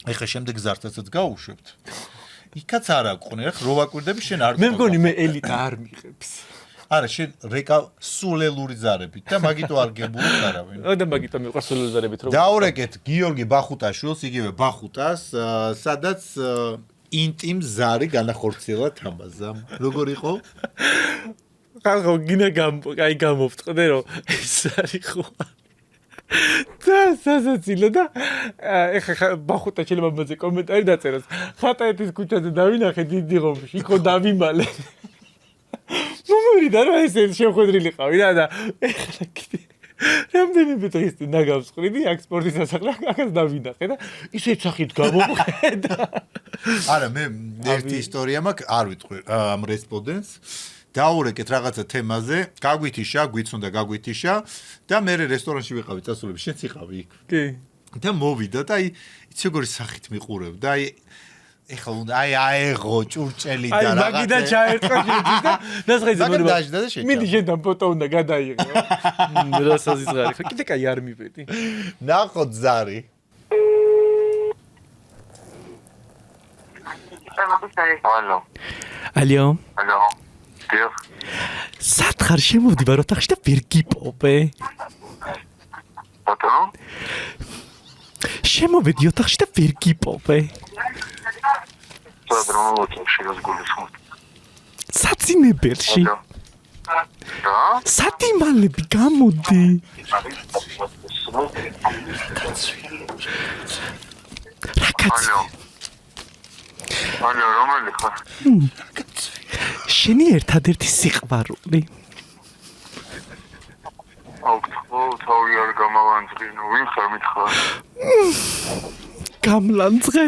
ეხა შემდეგ ზართაცაც გაუშვებთ იქაც არ აყვნე რა რო ვაკვირდები შენ არ მე მგონი მე ელიტა არ მიღებს არა შენ რეკა სულელური ზარებით და მაგიტო არ გებულობ არავინ და მაგიტო მიყვარს სულელური ზარებით რომ დაურეკეთ გიორგი ბახუტაშვილს იგივე ბახუტას სადაც ინტიმ ზარი განახორციელა თამაზამ როგორ იყო ხალხო გინა გამოვწყდე რომ ეს არის ხო და სასაცილო და ეხა ბახუტა შეიძლება მომზე კომენტარი დაწეროს ხატაეთის ქუჩაზე დავინახე დიდი ღომში იქო დავიმალე მომერი და რა ესე შეხვედრილი ყავი და ეხლა კიდე რამდენიმე დღის წინ დაგავსყრიდი აქ სპორტის სასახლე აქაც დავინახე და ისეთ სახით გამოვხედა არა მე ერთი ისტორია მაქვს არ ვიტყვი ამ რესპონდენტს დაურეკეთ რაღაცა თემაზე, გაგვითიშა, გვიცნდა გაგვითიშა და მე რესტორანში ვიყავი წასულები, შენც იყავი იქ. კი. და მოვიდა და იცი როგორი სახით მიყურებდა, ეხლა უნდა აეღო ჭურჭელი და რაღაცა. მაგიდან ჩაერწყა შენთვის და დასხეზე დაჟდა და შეჭა. მიდი შენთან ფოტო უნდა გადაიღო. რასაც იზღარი, ხო კიდე კაი არ მივედი. ნახოთ ზარი. ალო. ალო. ალო. დიახ. სათხარ შემოვდივარ ოთახში და ვერ გიპოვე. ბატონო? შემოვედი ოთახში და ვერ გიპოვე. ბატონო, ოთახში გასგულისხმობ. საწინებელში. და? სათიმალები გამოდი. რაკაცი. ალო, რომელი ხარ? შენი ერთადერთი სიყვარული. აუქო, თავი არ გამალანძღინო, ვინ ხარ მითხარ? გამლანძღე.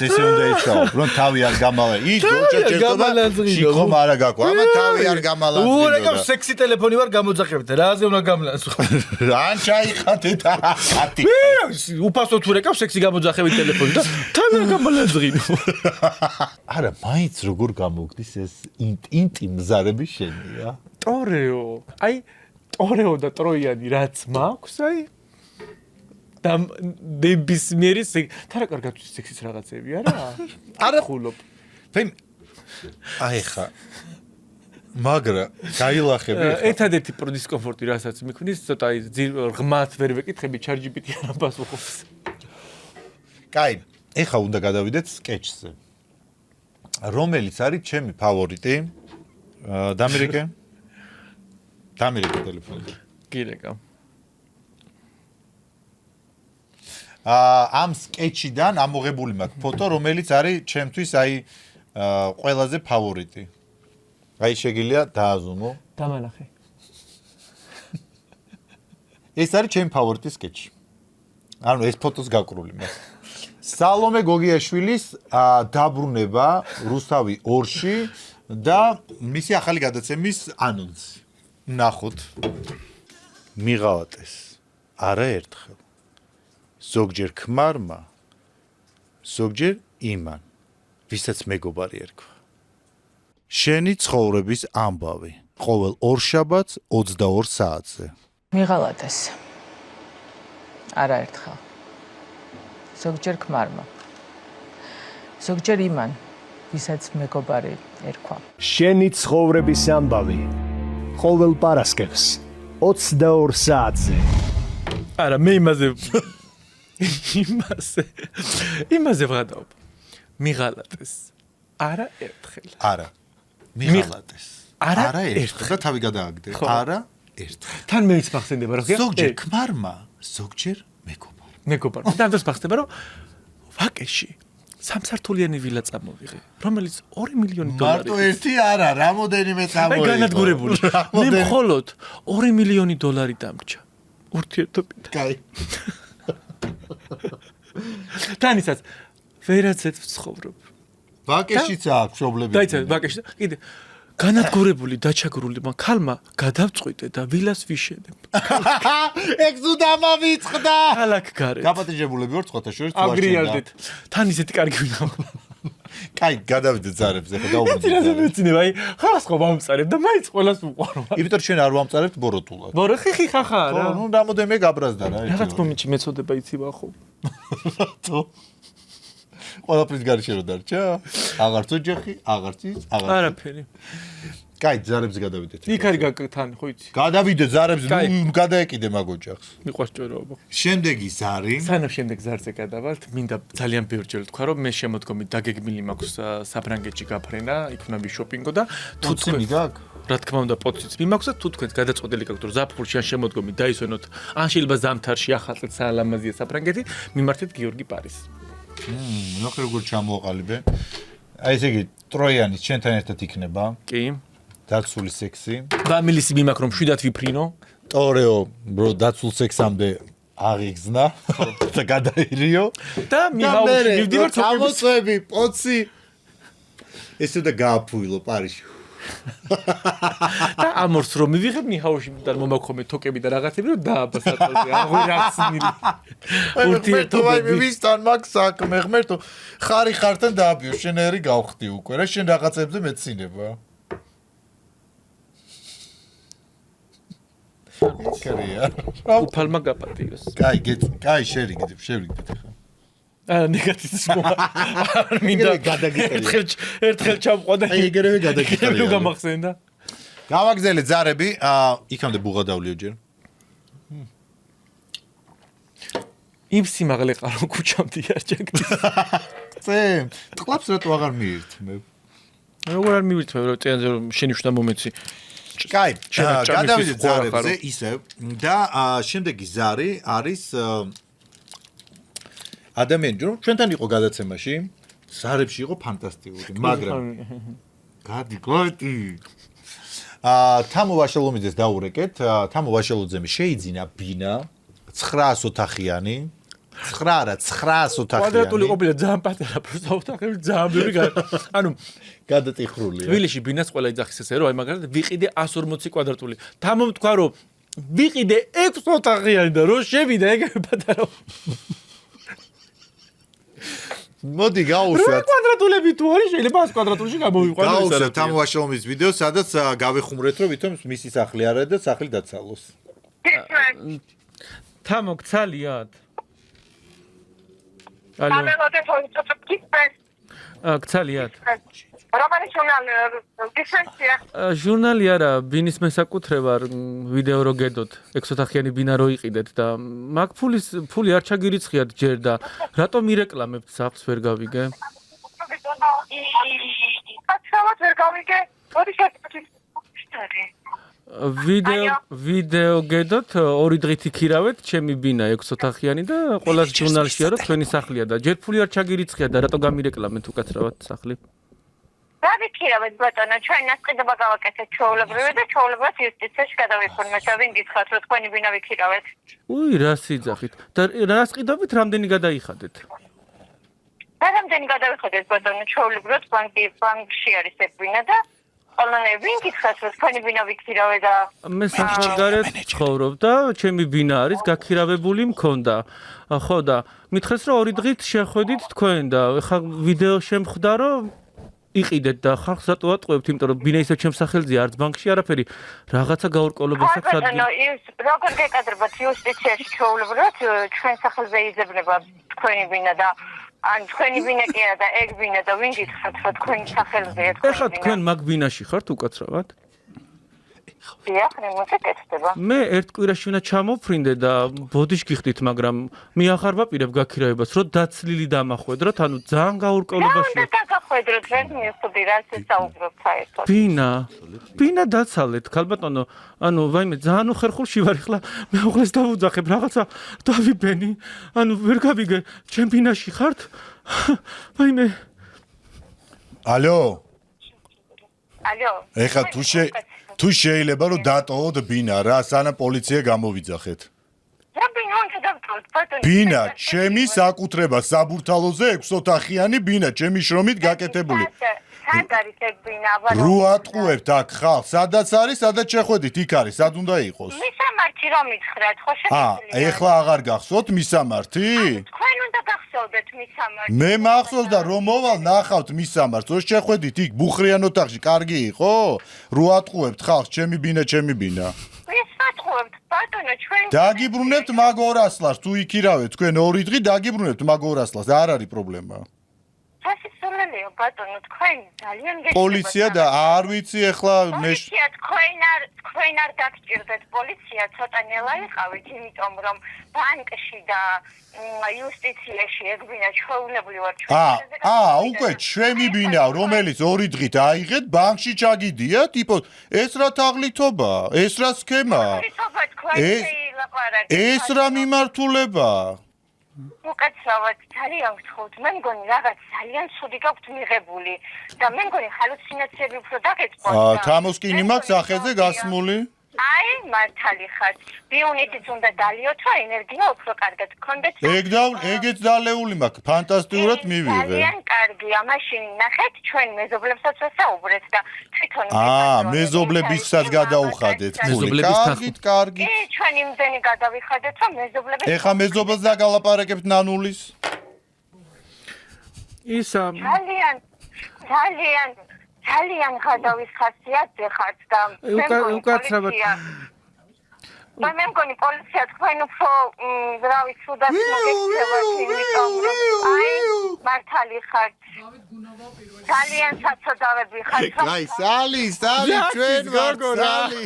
ეს უნდა იცაო, რომ თავი არ გამალა. ის ჯერჯერობა შიქომ არა გაქვს. ამა თავი არ გამალანძღინო. ურეკავ სექსი ტელეფონი ვარ გამოძახებთ. რაზე უნდა გამლანძღო? ან ჩაიხადე და ათი. უფასო თუ რეკავ სექსი გამოძახებით ტელეფონი და თავი არ გამალანძღინო. არა, მაინც როგორ გამოგდის ეს ინტიმ ზარები შენია? ტორეო. აი ტორეო და ტროიანი რაც მაქვს, აი და ნებისმიერი თან კარგად სექსის რაღაცები არა? არა ხულობ. ფემ აი ხა მაგრა გაილახები ხა. ერთადერთი პროდისკომფორტი რასაც მიქმნის, ცოტა აი ღმათ ვერ ვეკითხები ChatGPT არ პასუხობს. კაი, ეხა უნდა გადავიდეთ სკეჩზე. რომელიც არის ჩემი ფავორიტი? დამირეკე? დამირეკე ტელეფონზე. გირეკა. ამ სკეჩიდან ამოღებული მაქვს ფოტო, რომელიც არის ჩემთვის აი ყველაზე ფავორიტი. აი შეგიძლია დააზომო. დამანახე. ეს არის ჩემი ფავორიტი სკეჩი. ანუ ეს ფოტოს გაკრული მას. სალომე გოგიაშვილის დაბრუნება რუსთავი 2-ში და მისი ახალი გადაცემის ანონსი. ნახოთ. მიღავატეს არაერთხელ. ზოგჯერ ქმარმა, ზოგჯერ იმან, ვისაც მეგობარი ერქვა. შენი ცხოვრების ამბავი. ყოველ ორშაბათს 22 საათზე. მიღალატეს არაერთხელ ზოგჯერ ქმარმა ზოგჯერ იმან ვისაც მეგობარი ერქვა შენი ცხოვრების ამბავი ყოველ პარასკევს 22 საათზე არა მე იმაზე ვღადაობ მიღალატეს არაერთხელ არა მიღალატეს არაერთხელ და თავი გადააგდე არა ერთხელ. თან მეც მახსენდება რომ ზოგჯერ ქმარმა, ზოგჯერ მეგობარმა. და ამას მახსენდება რომ ვაკეში სამსართულიანი ვილა წამოვიღე, რომელიც 2 მილიონი დოლარი. მარტო ერთი არა, რამოდენიმე წამოვიღე. აი განადგურებული. მე მხოლოდ 2 მილიონი დოლარი დამრჩა. ურთიერთობიდან. კაი. თანისაც ვერაცეთ ვცხოვრობ. ვაკეშიც აქვს მშობლები. დაიცა ვაკეში და კიდე განადგურებული დაჩაგრული მან ქალმა გადავწყვიტე და ვილას ვიშენებ. ეგზუდამა ვიწყდა. ქალაქ გარეთ. დაპატიჟებულები ვარ ცხოთა შორის თუ აგრიალდეთ. თან ისეთი კარგი ვინახავ. კაი, გადავიდეთ ზარებზე ხო დაუბრუნდით. ეს რაზე მეცინებ, აი, ხალხს ხო ვამწარებ და მაინც ყველას უყვარვა. იმიტომ რომ შენ არ ვამწარებთ ბოროტულად. ბორო ხიხი ხახა რა. ნუ რამოდენიმე გაბრაზდა რა. რაღაც მომენტში მეწოდება იცი ვახო. თუ ყველაფრის გარშე რო დარჩა? აღარც ოჯახი, აღარც ის, აღარც. არაფერი. კაი, ზარებზე გადავიდეთ. იქ არის თან, ხო იცი? გადავიდეთ ზარებზე, ნუ გადაეკიდე მაგ ოჯახს. მიყვარს ჭორაობა. შემდეგი ზარი. სანამ შემდეგ ზარზე გადავალთ, მინდა ძალიან ბევრჯერ თქვა, რომ მე შემოდგომით დაგეგმილი მაქვს საფრანგეთში გაფრენა, იქ უნდა ვიშოპინგო და თუ თქვენ მიგაქვს? რა თქმა უნდა, პოციც მიმაქვს და თუ თქვენს გადაწყვეტილი გაქვთ, რომ ზაფხულში ან შემოდგომით დაისვენოთ, ან შეიძლება ზამთარში ახალწლად საალამაზია საფრანგეთი, მიმართეთ გიორგი პარიზს. ნახე როგორ ჩამოაყალიბე. აი ესე იგი, ტროიანის ჩვენთან ერთად იქნება. კი. დაცული სექსი. ვამილისი მიმაქვს რომ შვიდად ვიფრინო. ტორეო, ბრო, დაცულ სექსამდე აღიგზნა და გადაირიო. და მიღავში მივდივართ ამოწვევი, პოცი. ესე და გააფუილო პარიზში. და ამორს რომ მივიღებ ნიჰაუში და მომაქომე თოკები და რაღაცები რომ დააბასატოზე აღვირახსნილი ურთიერთობები ვისთან მაგ საქმე ღმერთო ხარი ხართან დააბიო შენერი გავხდი უკვე რა შენ რაღაცებზე მეცინება კერია უფალმა გაპატიოს კაი შევიგდებ ხა არა ნეგატივის მოა არ მინდა გადაგიტყვი ერთხელ ჩამყვა და აი ეგრევე გადაგიტყვი რო გამახსენდა გავაგზელე ზარები იქამდე ბუღა დავლიო ჯერ იფსი მაღლე ყარო ქუჩამდე არ ჯაგდი წე ტყლაპს რატო აღარ მიირთმევ როგორ არ მივირთმევ რომ წიანზე რომ შენი შუა მომეცი კაი გადავიდეთ ზარებზე ისევ და შემდეგი ზარი არის ადამიანი რომ ჩვენთან იყო გადაცემაში ზარებში იყო ფანტასტიკური მაგრამ გადიგოდი თამო ვაშალომიძეს დაურეკეთ თამო ვაშალოძემ შეიძინა ბინა 900 ოთახიანი 900 ოთახიანი კვადრატული ყოფილა ძალიან პატარა პროსტა ოთახები ძალიან ბევრი ანუ გადატიხრულია თბილისში ბინას ყველა იძახის ესე რომ აი მაგალითად ვიყიდე 140 კვადრატული თამომ თქვა რომ ვიყიდე 6 ოთახიანი და რო შევიდა ეგრე პატარა მოდი გავუშვათ. კვადრატულები თუ არის შეიძლება 100 კვადრატულში გამოვიყვანო ეს. გავუშვათ თამო ვაშალომის ვიდეო, სადაც გავეხუმრეთ, რომ ვითომ მისი სახლი არა და სახლი დაცალოს. თამო გცალიათ? ალო. გცალიათ? რომანი ჟურნალია? ჟურნალი არა, ბინის მესაკუთრება ვიდეო რო გედოთ, 6 ოთახიანი ბინა რო იყიდეთ და მაგ ფული არ ჩაგირიცხიათ ჯერ და რატომ ირეკლამებთ სახლს ვერ გავიგე? სახლს ვერ გავიგე? მოდი ვიდეო გედოთ, 2 დღით იქირავეთ, ჩემი ბინა 6 ოთახიანი და ყოველას ჟურნალშია რომ თქვენი სახლია და ჯერ ფული არ ჩაგირიცხიათ და რატომ გამირეკლამეთ უკაცრავად სახლი? დავიქირავეთ ბატონო, ჩვენ ნასყიდობა გავაკეთეთ ჩვეულებრივად და ჩვეულებრივად იუსტიციაში გადავიფორმეთ და ვინ გითხრათ, რომ თქვენი ბინა ვიქირავეთ. უი, რა სიძახით. და რას ყიდობით რამდენი გადაიხადეთ? რამდენი გადავიხადეთ ბატონო, ჩვეულებრივად ბანკში არის ეს ბინა და ყველანაირ ვინ გითხრათ, რომ თქვენი ბინა ვიქირავე და მე სახელმწიფოდ ცხოვრობ და ჩემი ბინა არის გაქირავებული მქონდა. ხო და მითხეს რომ 2 დღით შეხვედით თქვენ და ხა ვიდეო შემხვდა რომ იყიდეთ და ხალხს რატო ატყუებთ, იმიტომ რომ ბინა ისევ ჩემს სახელზეა, არც ბანკში არაფერი, რაღაცა გაურკვევლობას აქვს ადგილი. ბატონო, როგორ გეკადრებათ იუსტიციაში ჩვეულებრივად ჩვენ სახელზე იძებნება თქვენი ბინა და ან თქვენი ბინა კი არა და ეგ ბინა და ვინ გითხრათ, რომ თქვენი სახელზეა თქვენი ბინა. ეხლა თქვენ მაგ ბინაში ხართ უკაცრავად? დიახ, მოგეკეთდება. მე ერთ კვირაში უნდა ჩამოფრინდე და ბოდიში გიხდით, მაგრამ მე ახარ ვაპირებ გაქირავებას, რომ დაცლილი დამახვედროთ, ანუ ძალიან გაურკვევლობაში. რა უნდა დაგახვედროთ, ვერ მივხვდი რა საუბრობთ საერთოდ. ბინა დაცალეთ, ქალბატონო, ანუ ვაიმე ძალიან უხერხულში ვარ ახლა, მეუღლეს დავუძახებ, რაღაცა დავიბენი. ანუ ვერ გავიგე, ჩემ ბინაში ხართ? ვაიმე. ალო. ალო. ეხლა თუ შეიძლება რომ დატოვოთ ბინა რა, სანამ პოლიცია გამოვიძახეთ. რა ბინა უნდა დავტოვოთ, ბატონო? ბინა, ჩემი საკუთრება საბურთალოზე 6 ოთახიანი ბინა, ჩემი შრომით გაკეთებული. სად არის ეგ ბინა, აბა? რო ატყუებთ აქ ხალხს, სადაც არის, სადაც შეხვედით, იქ არის, სად უნდა იყოს? მისამართი რომ იცხრათ, ხო შეგიძლია? ეხლა აღარ გახსოვთ მისამართი? თქვენ უნდა გახსოვდეთ მისამართი. მე მახსოვს და რომ მოვალ ნახავთ მისამართს, რო შეხვედით იქ ბუხრიან ოთახში, კარგი იყო? რო ატყუებთ ხალხს, ჩემი ბინა. ვისვატყუებთ, ბატონო, ჩვენ დაგიბრუნებთ მაგ 200-ლას, თუ იქირავეთ თქვენ 2 დღი დაგიბრუნებთ მაგ 200-ლას, არ არის პრობლემა. სასწაულია ბატონო, თქვენ ძალიან გეშინებათ. პოლიცია და არ ვიცი ეხლა მე პოლიცია თქვენ არ დაგჭირდეთ, პოლიცია ცოტა ნელა იყავით, იმიტომ რომ ბანკში და იუსტიციაში ეგ ბინა ჩვეულებრივად უკვე ჩემი ბინა, რომელიც 2 დღით აიღეთ, ბანკში ჩაგიდია, ტიპო, ეს რა თაღლითობა, ეს რა სქემა? ეს რა მიმართულება? უკაცრავად ძალიან გთხოვთ, მე მგონი რაღაც ძალიან ცუდი გაქვთ მიღებული და მე მგონი ჰალუცინაციები უფრო დაგეწყოთ. თამოსკინი მაქვს სახეზე გასმული? აი, მართალი ხართ. ბიუნიტიც უნდა დალიოთ, რომ ენერგია უფრო კარგად გქონდეთ. ეგეც დალეული მაქვს, ფანტასტიკურად მივიღე. ძალიან კარგია, მაშინ ნახეთ, ჩვენ მეზობლებსაც ვესაუბრეთ და თვითონ მეზობლებისაც გადაუხადეთ. კარგი. ჩვენ იმდენი გადავიხადეთ, რომ მეზობლები ეხა მეზობელს დაგალაპარაკებთ ნანულის? ისა ძალიან გადავის ხასიათზე ხართ და უკაცრავად მე მგონი პოლიცია თქვენ უფრო რა ვიცი უდას მოგექცევათ იმიტომ რომ აი მართალი ხართ ძალიან საწოდავები ხართ აი სალი ჩვენ ვარ სალი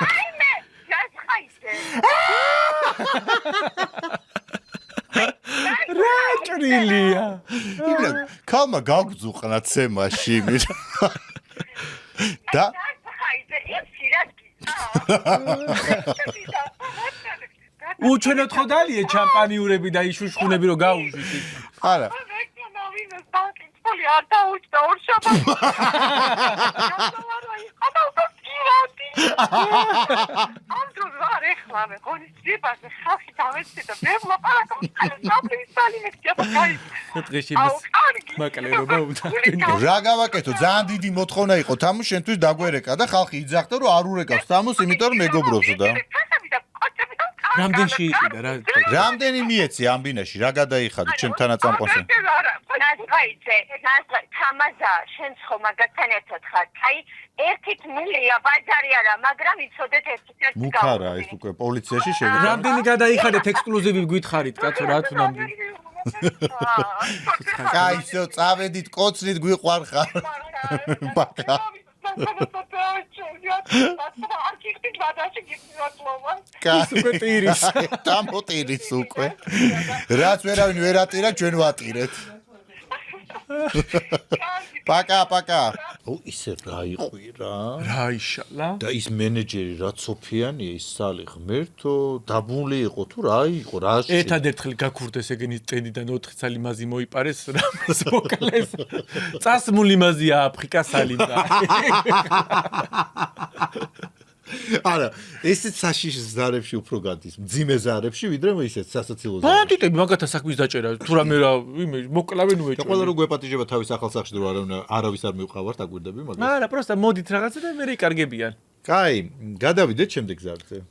აი მე გასხაიზე რა ჭრილია კალმა გაგძუყნა ცემაში და უჩვენოთ ხო დალიე ჩემპანიურები და იშუშხუნები რომ გაუშვით არა არ დაუჭდა ორშაბათს ამ დროს ვარ ეხლა მე გონისწრებაზე ხალხი დავეცე და მე ვლაპარაკობ საფლის სალიმექცია ბაი დღეში მაკლერობა უთხრინე რა გავაკეთო ძალიან დიდი მოთხოვნა იყო თამუს შენთვის დაგვერეკა და ხალხი იძახდა რომ არ ურეკავს თამუს იმიტომ რომ მეგობრობს და რამდენში იყიდა რა რამდენი მიეცი ამ ბინაში რა გადაიხადე ჩემთან აწამყოსე ნაზღაიძე თამაზა შენც ხო მაგასთან ერთად ხარ აი 1 მილია ბაზარი არა მაგრამ იცოდეთ ეს მუქარა ეს უკვე პოლიციაში შევიდა რამდენი გადაიხადეთ ექსკლუზივი გითხარით კაცო რაც ნამდვილ კაისო წავედით კოცნით გვიყვარხარ ბაკა დამოტირის უკვე რაც ვერავინ ვერ ატირა ჩვენ ვატირეთ პაკა ისე რა იყვი რა. რა იშალა? და ის მენეჯერი რა ცოფიანია ის სალი ღმერთო, დაბუნლი იყო თუ რა იყო, რა შეჭი. ერთადერთხელ გაქურდეს ეგენი ტენიდან 4 წელი მაზი მოიპარეს, რამას მოკლეს. წასმული მაზი ააფრიკა სალიმდა. არა, ესეც საშიშის ზარებში უფრო გადის, მძიმე ზარებში, ვიდრე ისეთ სასაცილო ზარებში. ბანდიტები მაგათა საქმის დაჭერა, თუ რამე რა, მოკლავენ უეჭვენ. და ყველა რო გვეპატიჟება თავის ახალ სახში, რომ არავის არ მივყავართ, აგვირდები მაგას. არა, პროსტა მოდით რაღაცა და მე იკარგებიან. კაი, გადავიდეთ შემდეგ ზარზე.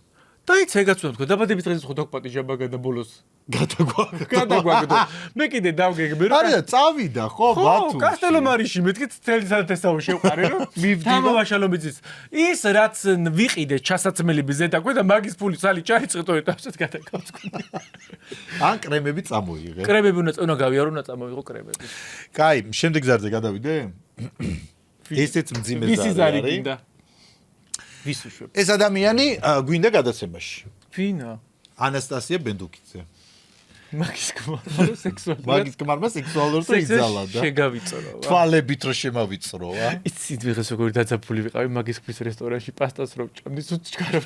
დაიცა ეგაც უნდა თქვა, დაბადების დღეზე ხო დაგპატიჟა მაგა და ბოლოს გადაგვაგდო. მე კიდე დავგეგმე რომ არა, წავიდა ხო, ბათუმში. ხო, კასტელომარიში მეთქი წელი საათესაო შევყარე რომ თამაშალობიცის ის რაც ვიყიდე ჩასაცმელები ზედაქვე და მაგის ფული სალი ჩაიწყეთო ეტაპშეთ გადაგავწყვიტე. ან კრემები წამოიღე. კრემები უნდა გავიარო, უნდა წამოიღო კრემები. კაი, შემდეგ ზარზე გადავიდე? ესეც მძიმე ზარი. ისი ზარი გინდა? ვის უშვებ? ეს ადამიანი გვინდა გადაცემაში. ვინა? ანასტასია ბენდუკიძე. მაგის ქმარმა სექსუალურად. მაგის ქმარმა სექსუალურად იზალა და შეგავიწრო. თვალებით რო შემავიწროა. იცით ვიღეს როგორი დაძაბული ვიყავი მაგის ქმრის რესტორანში პასტას რო ჭამდი, სულ ჩქარავ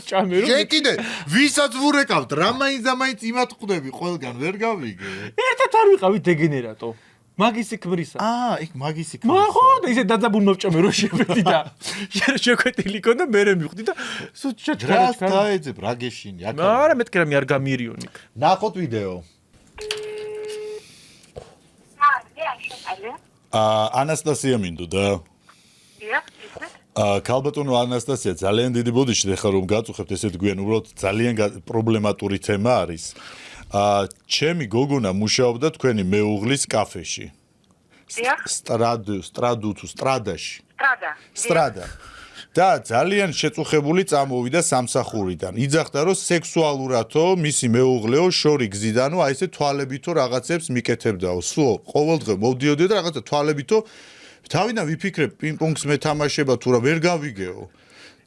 ჭამე რომ. შენ კიდე ვისაც ვურეკავთ, რა მაინც იმათ ხვდები, ყველგან ვერ გავიგე. ერთად არ ვიყავი დეგენერატო. მაგისი ქმრისა. იქ მაგისი ქმრისა. ხო, და ისე დაძაბულ მოვჭამე რო შევედი და შეკვეტილი ქონდა, მერე მივხვდი და სულ ჩაჩქარა. რა დაეძებ, რა გეშინი? არა, მეთქი რა მე არ გამირიონი. ნახოთ ვიდეო. ანასტასია მინდოდა. ქალბატონო ანასტასია, ძალიან დიდი ბოდიში ხარ რომ გაწუხებთ ესეთ გვიან, უბრალოდ ძალიან პრობლემატური თემა არის. ჩემი გოგონა მუშაობდა თქვენი მეუღლის კაფეში. სტრადაში. სტრადა. და ძალიან შეწუხებული წამოვიდა სამსახურიდან. იძახდა რომ სექსუალურათო მისი მეუღლეო შორი გზიდანო აი ესე თვალებითო რაღაცებს მიკეთებდაო. სულ ყოველდღე მოვდიოდი და რაღაცა თვალებითო თავიდან ვიფიქრებ პინგ-პონგს მეთამაშება თუ რა ვერ გავიგეო.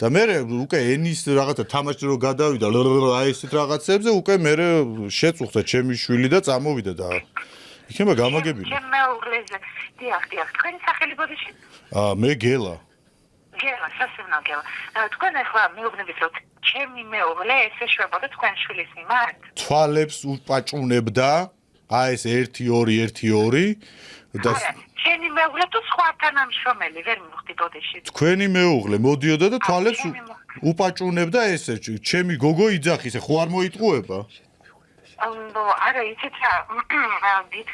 და მე უკვე ენის რაღაცა თამაში რო გადავიდა აი ესეთ რაღაცებზე უკვე მე შეწუხდა ჩემი შვილი და წამოვიდა და იქნება გამაგებინა. ჩემ მეუღლეზე დიახ, თქვენი სახელი ბოდიში? მე გელა. გელა, სასწაულო გელა. თქვენ ახლა მეუბნებით რომ ჩემი მეუღლე ესე შვებოდა თქვენ შვილის მიმართ? თვალებს უპაჭუნებდა, აი ეს 1-2 და ჩემი მეუღლე თუ სხვა თანამშრომელი ვერ მივხვდი ბოდიში. თქვენი მეუღლე მოდიოდა და თვალებს უპაჭუნებდა ესე ჩემი გოგო იძახის, ხო არ მოიტყუება? არა, იცით რა,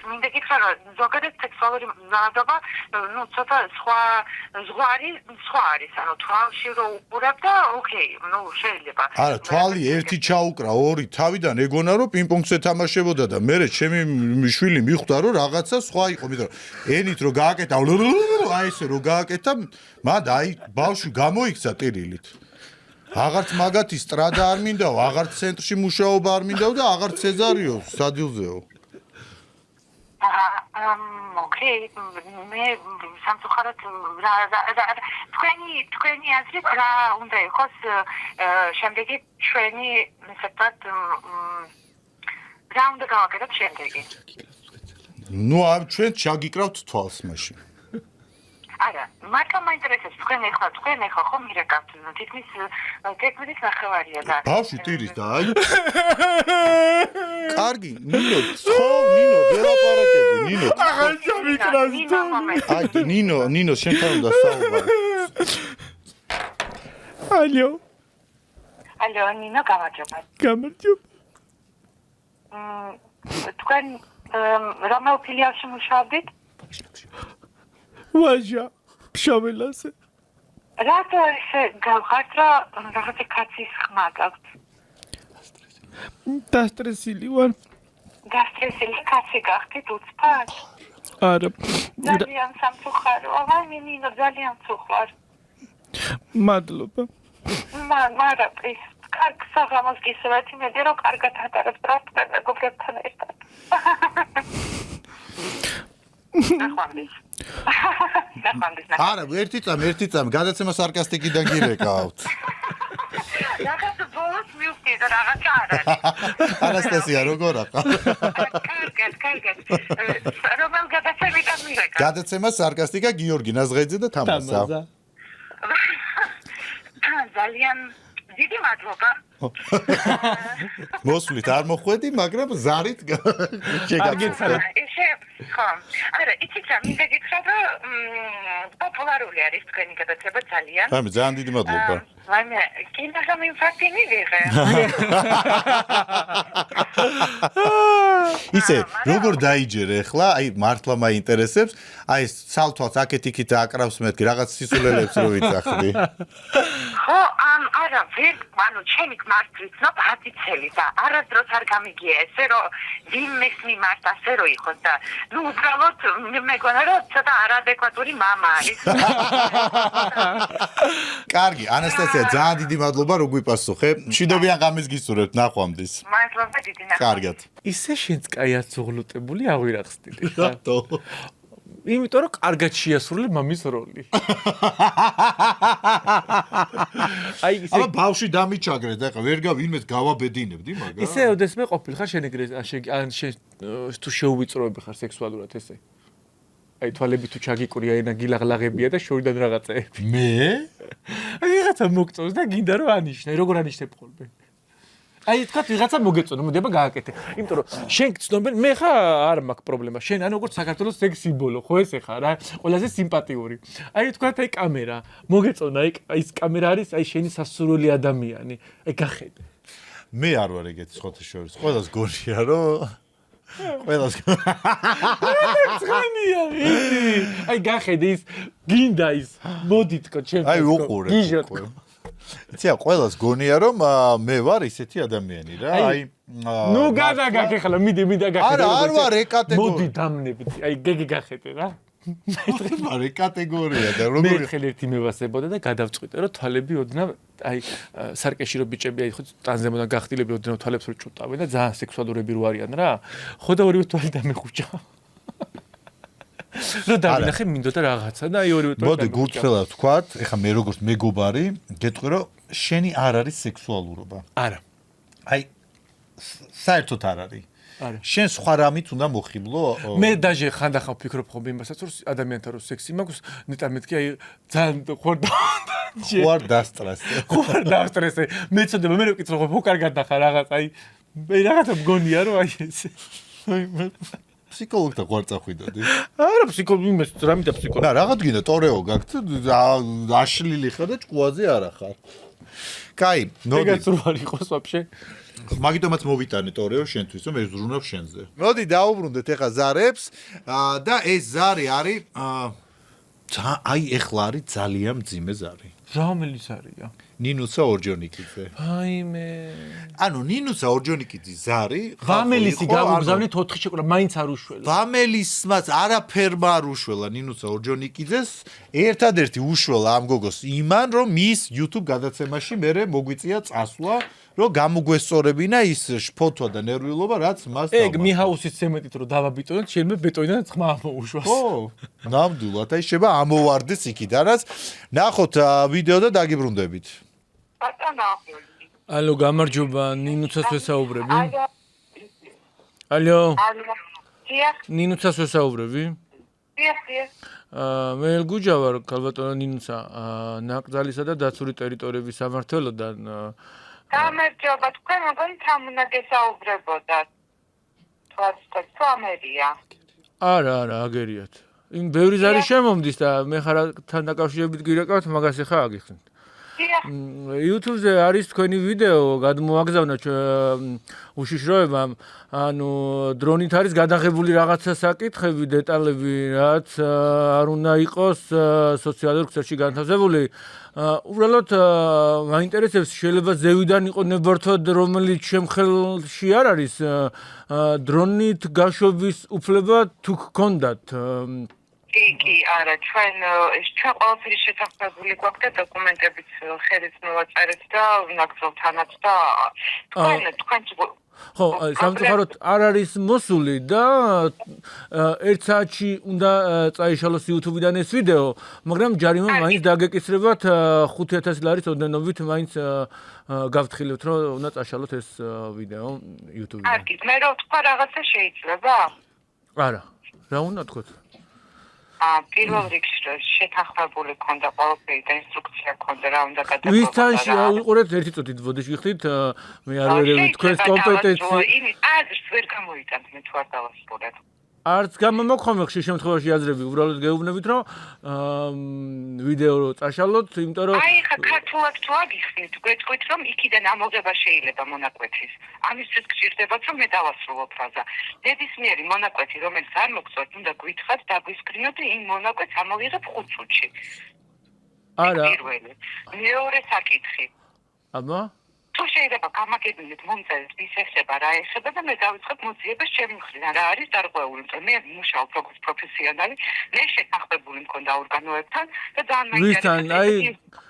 მინდა გითხრა რომ ზოგადად სექსუალური ნადობა, ცოტა სხვა არის, ანუ თვალში რო უყურებდა, ოკეი, შეიძლება. არა, თვალი ერთი ჩაუკრა, ორი თავიდან ეგონა რომ პინგ-პონგს ეთამაშებოდა და მე ჩემი შვილი მიხვდა რომ რაღაცა სხვა იყო, მეტყვი ენით რო გააკეთა, აი ესე რო გააკეთა, მად აი ბავშვი გამოიქცა ტირილით. აღარც მაგათი სტრადა არ მინდაო, აღარც ცენტრში მუშაობა არ მინდაო და აღარც სეზარიო სადილზეო. ოკეი, მე სამწუხაროდ თქვენი აზრით რა უნდა იყოს შემდეგი ჩვენი მისებად რა უნდა გავაკეთოთ შემდეგი? ნუ ჩვენ ჩაგიკრავთ თვალს მაშინ. არა, მართლა მაინტერესებს თქვენ ახლა ხომ მირეკავთ თითქმის თექმის ნახევარია და ბავშვი ტირის და აი კარგი, ნინო, ველაპარაკები, ნინო. აღარ ჩამიკრავს. აი, ნინო, შენთან უნდა საუბარი. ალო, ნინო, გამარჯობა. თქვენ რომელ ფილიალში მუშაობდით? ვაჟა, შაველაზე. რატო ესე გავხართ რა რაღაცა კაცის ხმა გაქვთ? დასტრესილი ვარ. დასტრესილი კაცი გახდით უცბად? არა. ძალიან სამწუხაროა, ნინო, ძალიან მწუხარ. მადლობა. მაგრამ ის კარგ საღამოს გისურვებთ, იმედი რომ კარგად ატარებთ პრაქტიკა მეგობრებთან ერთად. ნახვამდის. არა, ერთი წამი, გადაცემა სარკასტიკიდან გირეკავთ. რაღაც ბოლოს მივხვდი და რაღაცა არ არის. ანასტასია როგორ ახლა? კარგად. რომელ გადაცემიდან მივეკა? გადაცემა სარკასტიკა გიორგი ნაზღეძე და თამაზა. ძალიან დიდი მადლობა. მოსვლით არ მოხვედი, მაგრამ ზარით შეგაცნობ. ხო. არა, იცით რა, მინდა გითხრა, რომ პოპულარული არის თქვენი გადაცემა ძალიან. ამი ძალიან დიდი მადლობა. ვაიმე, კიდე ხომ ინფარქტი მივიღე. ისე, როგორ დაიჯერე ხლა? აი, მართლა მაინტერესებს. აი, სალთვალს აქეთ-იქით აკრავს მეთქი, რაღაც სისულელებს რო ვიცახდი. ხო, არა, ვერ, ანუ ჩემი გმართ ვიცნობ 10 წელი და არასდროს არ გამიგია ესე, რომ ვინმეს მიმართ ასე რო იყოს და ნუ უბრალოდ მეგონა რომ ცოტა არადეკვატური მამა არის. კარგი, ანასტასია, ძალიან დიდი მადლობა, რო გვიპასუხე. მშვიდობიან ღამეს გისურვებთ, ნახვამდის. მადლობა დიდი ნახვამდის. კარგად. ისე შენც კაიაც უღლუტებული აღვირახსნილი. რატო? იმიტომ რომ კარგად შეასრულე მამის როლი. აი ისე აბა ბავში დამიჩაგრეთ, ახლა ვერ ვინმეს გავაბედინებდი, მაგრამ ისე ოდესმე ყოფილი ხარ შენ ეგრე ან შენ თუ შეუვიწროები ხარ სექსუალურად ესე. აი თვალები თუ ჩაგიკურია ენა გილაღლაღებია და შორიდან რაღაცეები. მე? აი რაღაცა მოგწონს და გინდა რომ ანიშნე, როგორ ანიშნებ ხოლმე? აი თქვა ვიღაცა მოგეწონა, მოდება გააკეთე. იმიტომ რომ შენ გწნობენ, მე ხა არ მაქვს პრობლემა. შენ ან როგორც საქართველოს სექს სიმბოლო, ხო ესე ხარ, რა? ყველაზე სიმპათიური. აი თქვა აი კამერა, მოგეწონა, აი ის კამერა არის აი შენი სასურველი ადამიანი. აი გახედე. მე არ ვარ ეგეთი ხოთა შორის. ყველას გონია რომ ყველას ცხენია ვიცი. აი გახედე ის გინდა ის მოდი თქო ჩემს. აი უყურე. იცი, ყველას გონია რომ მე ვარ ისეთი ადამიანი რა. აი ნუ გადაგაკ ახლა მიდი გახედე. არა, არ ვარ ეგ კატეგორია. მოდი დამნებით. აი გეგი გახედე რა. ვარ ეგ კატეგორია და მე ხელ ერთი მევასებოდა და გადავწყვიტე რომ თვალები ოდნავ აი სარკეში რო ბიჭები აი ხო ტანზემოდან გახტილები ოდნავ თვალებს რო ჭუტავენ და ძალიან სექსუალურები რო არიან რა. ხო და ორივე თვალი დამეხუჭა. რო დავინახე მინდოდა რაღაცა და აი ორივე თვალი. მოდი გურთფელად ვთქვათ, ეხა მე როგორც მეგობარი, გეტყვი რომ შენი არ არის სექსუალურობა. არა. აი საერთოდ არ არის. შენ სხვა რამით უნდა მოხიბლო? მე დაჟე ხანდახან ვფიქრობ ხოლმე იმასაც რომ ადამიანთან რო სექსი მაქვს, ნეტარ მეთქი აი ძალიან ხوار დასტრესე. ხوار დასტრესე. მე ცოდება მე ვკითხო ხო ხო კარგად ნახა რაღაც აი მე რაღაცა მგონია რომ აი ესე. ფსიქოლოგთან ხوار წახვიდოდი. არა ფსიქოლოგი იმას რამითა ფსიქოლოგი. რა რაღაც გინდა ტორეო გაქვთ აშლილი ხარ და ჭკუაზე არა ხარ. კაი, მოდი. ეგაც რო არ იყოს ვაფშე. მაგიტომაც მოვიტანე ტორეო შენთვის რომ ეზრუნავ შენზე. მოდი დაუბრუნდეთ ეხა ზარებს და ეს ზარი არის აი ეხლა არის ძალიან მძიმე ზარი. რომელიც არია? ნინუცა ორჯონიკიძე. აიმე. ანუ ნინუცა ორჯონიკიძის ზარი ვამელისი გავუგზავნით 4 შეკვირა, მაინც არ უშველა. ვამელისმაც არაფერმა არ უშველა ნინუცა ორჯონიკიძეს, ერთადერთი უშველა ამ გოგოს იმან, რომ მის YouTube გადაცემაში მერე მოგვიწია წასვლა, რომ გამოგვესწორებინა ის შფოთვა და ნერვიულობა, რაც მას ეგ მიჰაუსის ცემენტით რო დავაბიტონოთ, შეიძლება ბეტონიდან ცხმა ამოუშვას. ხო, ნამდვილად, აი შეიძლება ამოვარდეს იქიდანაც. ნახოთ ვიდეო და დაგიბრუნდებით. ალო, გამარჯობა, ნინუცას ვესაუბრები? ალო. ნინუცას ვესაუბრები? მე გუჯა ვარ, ქალბატონო ნინუცა, ნაკრძალისა და დაცული ტერიტორიების სამმართველოდან. გამარჯობა, თქვენ მოგონი თან უნდა გესაუბრებოდათ. თუ ამერია. არა, აგერიათ. იმ ბევრი ზარი შემომდის და მე ხარ თან დაკავშირებით გირეკავთ, მაგას ახლა აგიხსნით. YouTube-ზე არის თქვენი ვიდეო, გადმოაგზავნა უშიშროებამ, ანუ დრონით არის გადაღებული რაღაცა საკითხები, დეტალები, რაც არ უნდა იყოს სოციალურ ქსელში განთავსებული. უბრალოდ მაინტერესებს, შეიძლება ზევიდან იყო ნებართვად, რომელიც შემხელში არ არის დრონით გაშვების უფლება თუ გქონდათ? კი, არა, ჩვენ ყველაფერი შეთანხმებული გვაქვს და დოკუმენტებიც ხელით მოვაწერეთ და ნაკრძალთანაც და თქვენ ხო, სამწუხაროდ არ არის მოსული და ერთ საათში უნდა წაიშალოს YouTube-დან ეს ვიდეო, მაგრამ ჯარიმა მაინც დაგეკისრებათ 5000 ლარის ოდენობით მაინც გავთხილებთ, რომ უნდა წაშალოთ ეს ვიდეო YouTube-დან. კარგი, მე რო თქვა რაღაცა შეიძლება? არა, რა უნდა თქვათ? პირველ რიგში შეთანხმებული ქონდა ყველაფერი და ინსტრუქცია ქონდა რა უნდა გადაგვეყო. ვისთან შეუყურებთ ერთი წუთით ბოდიში გიხდით, მე არ ვერევი თქვენს კომპეტენცია. აზრს ვერ გამოიტანთ მე თუ არ დავასრულებ. არც გამომოხმე ხშირ შემთხვევაში აზრები, უბრალოდ გეუბნებით, რომ ვიდეო წაშალოთ, იმიტომ რომ აი ხა ქართულად თუ აგიხსნით, გვეტყვით რომ იქიდან ამოღება შეიძლება მონაკვეთის. ამისთვის გჭირდებათ რომ მე დავასრულო ფრაზა. ნებისმიერი მონაკვეთი, რომელიც არ მოგწონთ, უნდა გვითხრათ, დაგვისკრინოთ და იმ მონაკვეთს ამოვიღებ 5 წუთში. არა. პირველი. მეორე საკითხი. აბა თუ შეიძლება გამაგებინეთ მომწერეთ ვის ეხება რა ეხება და მე დავიწყებ მოძიებას ჩემი მხრიდან რა არის დარღვეული იმიტომ მე მუშაობ როგორც პროფესიონალი მე შეთანხმებული მქონდა ორგანოებთან და ძალიან მაინტერესებს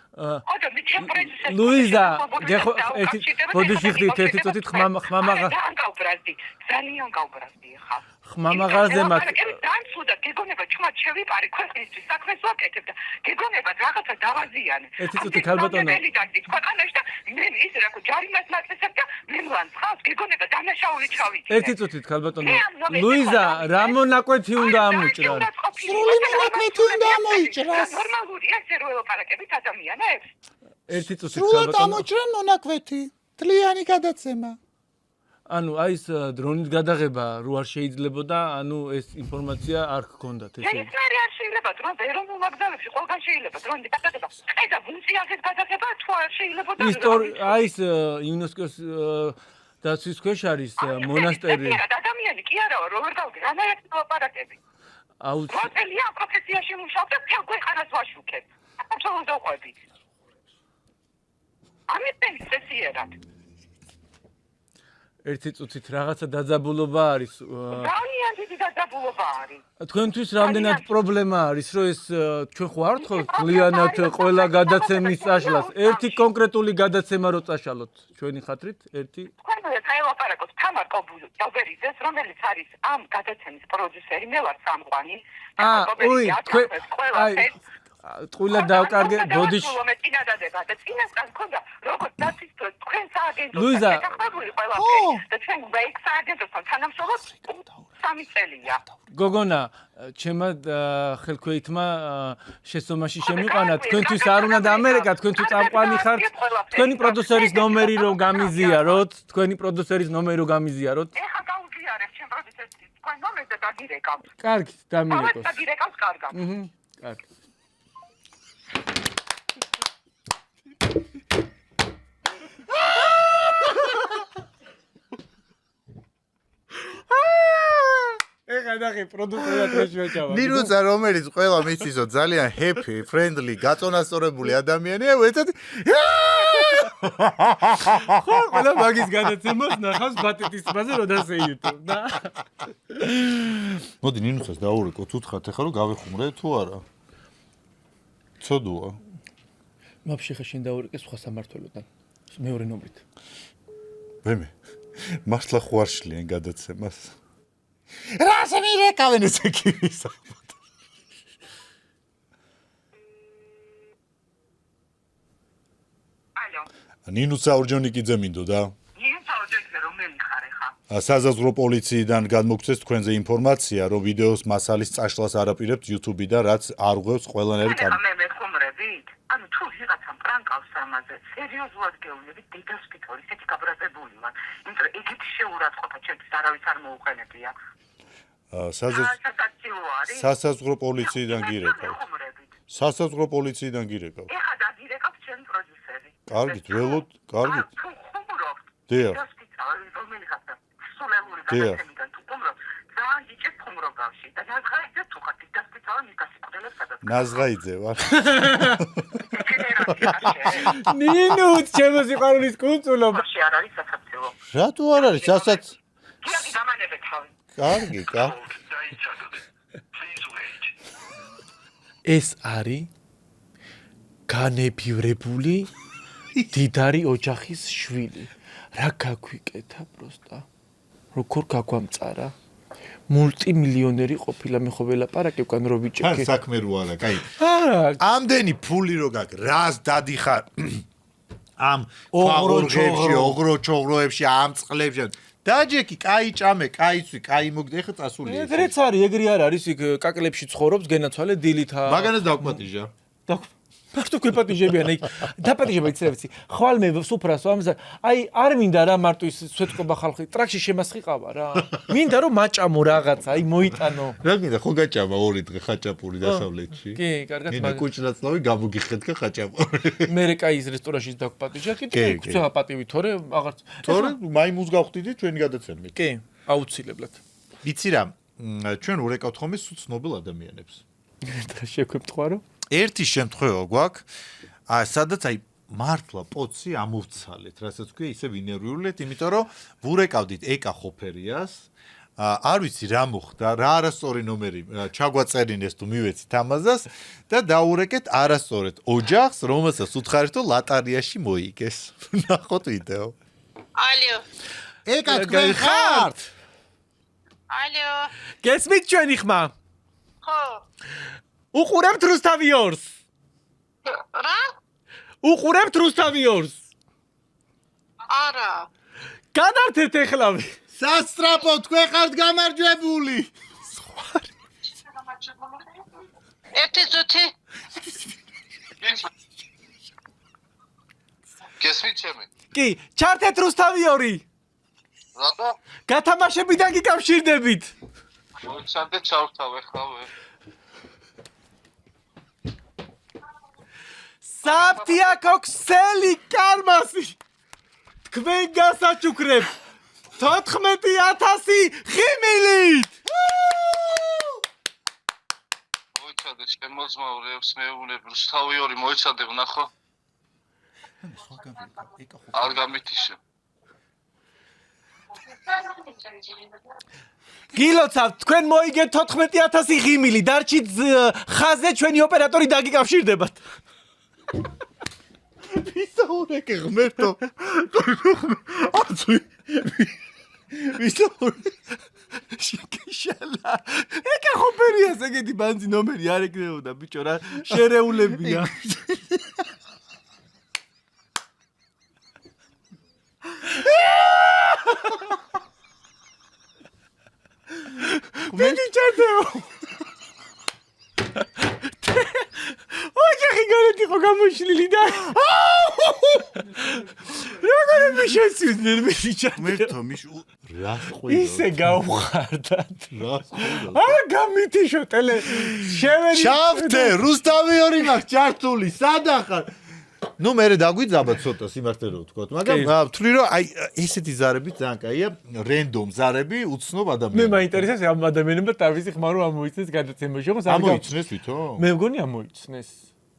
ლუიზა გეხო ერთი ბოდიში ხდით ერთი წუთით ხმამაღა ძალიან გავბრაზდი ხა ხმამაღაზე მათ ძალიან ცუდა გეგონება ჩუმად შევიპარე ქვეყნისთვის საქმეს ვაკეთებ და გეგონება რაღაცა დავაზიანე ერთი წუთი ქალბატონო ქვეყანაში და მე ის რა ხო ჯარიმას ნაკლებსებ და მე მლანცხავს გეგონება დანაშაული ჩავიჭირე ერთი წუთით ქალბატონო ლუიზა რა მონაკვეთი უნდა ამოჭრა სრული მონაკვეთი უნდა ამოიჭრას ნორმალურია ესე რო ელაპარაკებით ადამიანებს ერთი წუთით სრულად ამოჭრან მონაკვეთი თლიანი გადაცემა ანუ აი ეს დრონის გადაღება რო არ შეიძლებოდა, ანუ ეს ინფორმაცია არ გქონდათ ესე. ეს არ შეიძლება დრონს ეროვნულ მაგზალებში ყველგან შეიძლება დრონის გადაღება. ხედა ვუნციაზის გადაღება თუ არ შეიძლება და აი ეს იუნესკოს დაცვის ქვეშ არის მონასტერი. ადამიანი კი არაა რო ვერ გავგი, რანაირად ლაპარაკები. მოდელია პროფესიაში მუშაობ და თელ ქვეყანას ვაშუქებ. აბსოლუტურად უყვები. ამიტომ სესიერად ერთი წუთით რაღაცა დაძაბულობა არის. ძალიან დიდი დაძაბულობა არის. თქვენთვის რამდენად პრობლემა არის, რომ ეს ჩვენ ხო არ ვთხოვთ ლიანად ყველა გადაცემის წაშლას. ერთი კონკრეტული გადაცემა რო წაშალოთ ჩვენი ხათრით, ერთი. თქვენ დაელაპარაკოთ თამარ კობერიძეს, რომელიც არის ამ გადაცემის პროდიუსერი, მე ვარ სამყვანი. უი, თქვენ აი ტყუილა დავკარგე ბოდიში. მე წინადადება და წინასწარ მქონდა როგორც დაცვის თქვენ სააგენტოს ლუიზა და ჩვენ ვეიქ სააგენტოსთან თანამშრომლობთ 3 წელია. გოგონა, ჩემმა ხელქვეითმა შესწომაში შემიყვანა, თქვენთვის არ უნდა ამერიკა, თქვენ თუ წამყვანი ხართ, თქვენი პროდიუსერის ნომერი რომ გამიზიაროთ, თქვენი პროდიუსერის ნომერი რომ გამიზიაროთ. ეხა გავუზიარებ ჩემ პროდიუსერს თქვენ ნომერს და დაგირეკავთ. კარგით, დამირეკოს. დაგირეკავს კარგად. კარგი. ეხა ნახე პროდუქტორად შეჭავა. ნინუცა რომელიც ყველა მისისო ძალიან happy, friendly, გაწონასწორებული ადამიანია, ეცად ხო, ყველა მაგის გადაცემას ნახავს ბატიტის ბაზე რო დასე YouTube და მოდი ნინუცას დაურეკოთ, უთხრათ ეხლა რომ გავეხუმრე თუ არა. ცოდუა. მაფშე ხა შენ დაურეკე სხვა სამართველოდან. მეორე ნომრით. მე მართლა ხوارშლიან გადაცემას. რას მირეკავენ ეს ექიმის ალბათ. ალო. ნინუცა ორჯონიკიძე მინდოდა? ნინუცა ორჯონიკიძე რომელი ხარ ეხა? საზაზღვრო პოლიციიდან გადმოგცეს თქვენზე ინფორმაცია, რომ ვიდეოს მასალის წაშლას არაპირებთ YouTube-დან, რაც არ ღვევს ყველანაირი კამერა. მე მეხუმრებით? ანუ თუ ვიღაცამ პრანკავს ამაზე, სერიოზულად გეუბნებით, დედასპიტორი ისეთი გაბრაზებული ვარ. იმიტომ რომ ეგეთი შეურაცხყოფა ჩემთვის არავის არ მოუყენებია. სასაზღვრო პოლიციიდან გირეკავ. სასაზღვრო პოლიციიდან გირეკავ. ეხა დაგირეკავ ჩემ პროდიუსერი. კარგით, ველოდ, კარგით. თუ ხუმრობთ. დიახ. რომელი ხარ? სულელური გადაცემიდან თუ ხუმრობთ, ძალიან იჭერთ ხუმრობავში და ნაზღაიძე თუ ხარ დედასპიტორი მიკასიკუდელებს სადაც. ნაზღაიძე ვარ. ნინუც ჩემო სიყვარულის კუნწულო. მაშინ არ არის სასაცილო. რატო არ არის სასაც? გიაგი გამანებეთ თავი. კარგი, კარგი. ეს არის განებივრებული დიდარი ოჯახის შვილი. რა გაგვიკეთა პროსტა? როგორ გაგვამწარა? მულტიმილიონერი ყოფილა მე ხო ველაპარაკე უკან რო ბიჭი. თან საქმე რო არა, კაი. არა, ამდენი ფული რო გაქვს, რას დადიხარ? ამ ოღროჩოღროებში, ოღროჩოღროებში, ამ წყლებში. დაჯექი, კაი ჭამე, კაი ცვი, კაი მოგდე, ეხა წასულია. ეგრეც არის, ეგრე არ არის, იქ კაკლებში ცხოვრობს, გენაცვალე დილითა. მაგანაც დაგპატიჟა. მარტო გვეპატიჟებიან, აი, დაპატიჟება იცი, ხვალ მე სუფრას ამზე, აი, არ მინდა რა მარტო ის სვეტყობა ხალხი, ტრაქში შემასხიყავა რა. მინდა რომ მაჭამო რაღაცა, აი, მოიტანო. რა გინდა, ხო გაჭამა 2 დღე ხაჭაპური დასავლეთში? კი, კარგად. მინდა კუჭნაცლავი გამოგიხეთქა ხაჭაპური. მე კაი ის რესტორანში დაგვპატიჟა, კიდე გწევა პატივი, თორე აღარც. თორე მაიმუნს გავხდიდით ჩვენი გადაცემით. კი, აუცილებლად. ვიცი რა, ჩვენ ურეკავთ ხოლმე ცნობილ ადამიანებს. და შეგვემთხვარო? ერთი შემთხვევა გვაქვს, სადაც აი მართლა პოცი ამოვცალეთ, რასაც ქვია, ისე ვინერვიულეთ, იმიტომ რომ ვურეკავდით ეკა ხოფერიას, არ ვიცი რა მოხდა, რა არასწორი ნომერი ჩაგვაწერინეს თუ მივეცით ამაზას და დაურეკეთ არასწორად ოჯახს, რომელსაც უთხარით რომ ლატარიაში მოიგეს. ნახოთ ვიდეო. ალო. ეკა თქვენ ხართ? ალო. გესმით ჩვენი ხმა? ხო. უყურებთ რუსთავიორს? რა? უყურებთ რუსთავიორს? არა. გადართეთ ეხლავე. სასტრაპო თქვენ ხართ გამარჯვებული. ერთი ზუთი. გესმით ჩემი? კი, ჩართეთ რუსთავიორი. რატო? გათამაშებიდან გიკავშირდებით. მოიცადე ჩავთავ ეხლავე. საფთიაქო ქსელი კარმასი. თქვენ გასაჩუქრებ 14,000 ღიმილით. მოიცადე შემოძმავრებს მეუბნები რუსთავიორი მოიცადე ვნახო. არ გამითიშე. გილოცავთ, თქვენ მოიგეთ 14,000 ღიმილი, დარჩით ხაზზე ჩვენი ოპერატორი დაგიკავშირდებათ. ვისაურეკე ღმერთო. აცვი. ვისაურეკე. შეკიშალა. ეკა ხოფერიას ეგეთი ბანძი ნომერი არ ეკნებოდა ბიჭო რა, შერეულებია. მე ჩარტეო. ოჯახი გარეთ იყო გამოშლილი და როგორ მიშესვიდნენ მე ჩარტეო. ღმერთო მიშ რას ყვიდო. ისე გავხარდათ. რას ყვიდო. გამითიშო ტელე შევერი. ჩავთე რუსთავიორი მაქვს ჩართული, სადახარ? ნუ მე დაგვიძაბა ცოტა სიმართლე რო ვთქვათ, მაგრამ ვთვლი რომ აი ესეთი ზარები ძალიან კაია, რენდომ ზარები უცნობ ადამიანებს. მე მაინტერესებს ამ ადამიანებმა თავისი ხმა რო ამოიცნეს გადაცემაში, ხო? ამოიცნეს ვითომ? მე მგონი ამოიცნეს.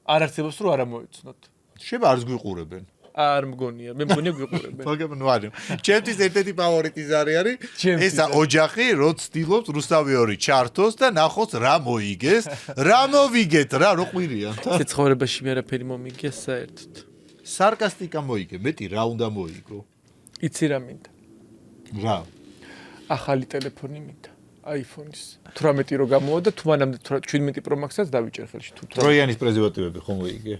არ არსებობს რომ არ ამოიცნოთ. შეიძლება არც გვიყურებენ. არ მგონია, მე მგონია გვიყურებენ. მაგრამ ნუ არის. ჩემთვის ერთ-ერთი ფავორიტი ზარი არის ესა ოჯახი, რო ცდილობს რუსთავიორი ჩართოს და ნახოს რა მოიგეს, რა მოვიგეთ, რა რო ყვირია. ეს ცხოვრებაში მე არაფერი მომიგეს საერთოდ. სარკასტიკა მოიგე, მეტი რა უნდა მოიგო? იცი რა მინდა? რა? ახალი ტელეფონი მინდა. iPhone-ის 18 რო გამოვა და თუ მანამდე 17 Pro Max-საც დავიჭერ ხელში თუ ტროიანის პრეზერვატივები ხომ მოიგე?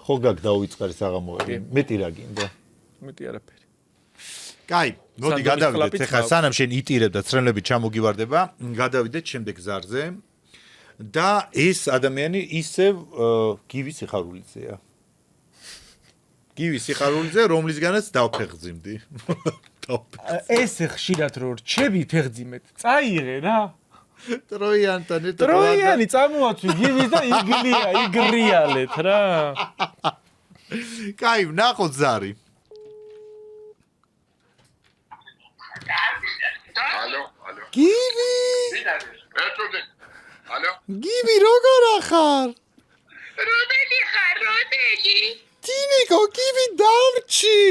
ხო გაგ დაუიწყარი საღამოები. მეტი რა გინდა? მეტი არაფერი. კაი, მოდი გადავიდეთ ახლა სანამ შენ იტირებ და ცრემლები ჩამოგივარდება, გადავიდეთ შემდეგ ზარზე. და ეს ადამიანი ისევ გივი სიხარულიძეა. გივი სიხარულიძე, რომლისგანაც დავფეხძიმდი. ეს ხშირად რო რჩები ფეხძიმეთ, წაიღე რა. ტროიანთან ერთად ტროიანი წამოაცვი გივის და იგრიალეთ რა. კაი, ნახოთ ზარი. ალო. გივი! ერთოდე. ალო. გივი როგორ ახარ? რომელი ხარ, რომელი? ტინიკო, გივი დავრჩი!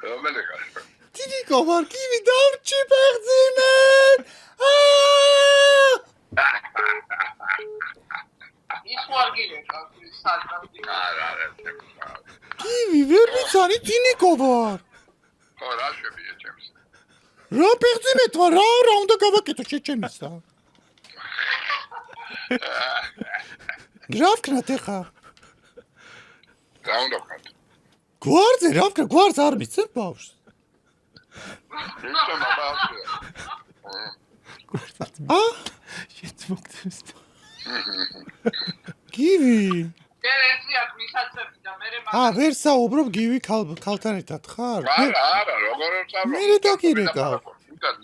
რომელი ხარ? ტინიკო, ვარ გივი დავრჩი ფეხძიმეთ! ის ვარ გივი, სალტა. არა. გივი, ვერ ვიცანი, ტინიკო ვარ. ხო, რა შევია ჩემს. რა პեղძიმეთ ვარ, რა უნდა გავაკეთო შეჩემისა? რა ვქნათ ეხა? რა უნდა ვქნათ? გვარზე, რა ვქნათ, გვარს არ მისცემ ბავშვს. მისცემ ბავშვს. შეც მოგდებს. გივი. ვერ ერთი აქ მისაცები და მე ვერ საუბრობ გივი ქალთან ერთად ხარ? არა, როგორ ვსაუბრობ? მე დაგირეკავ.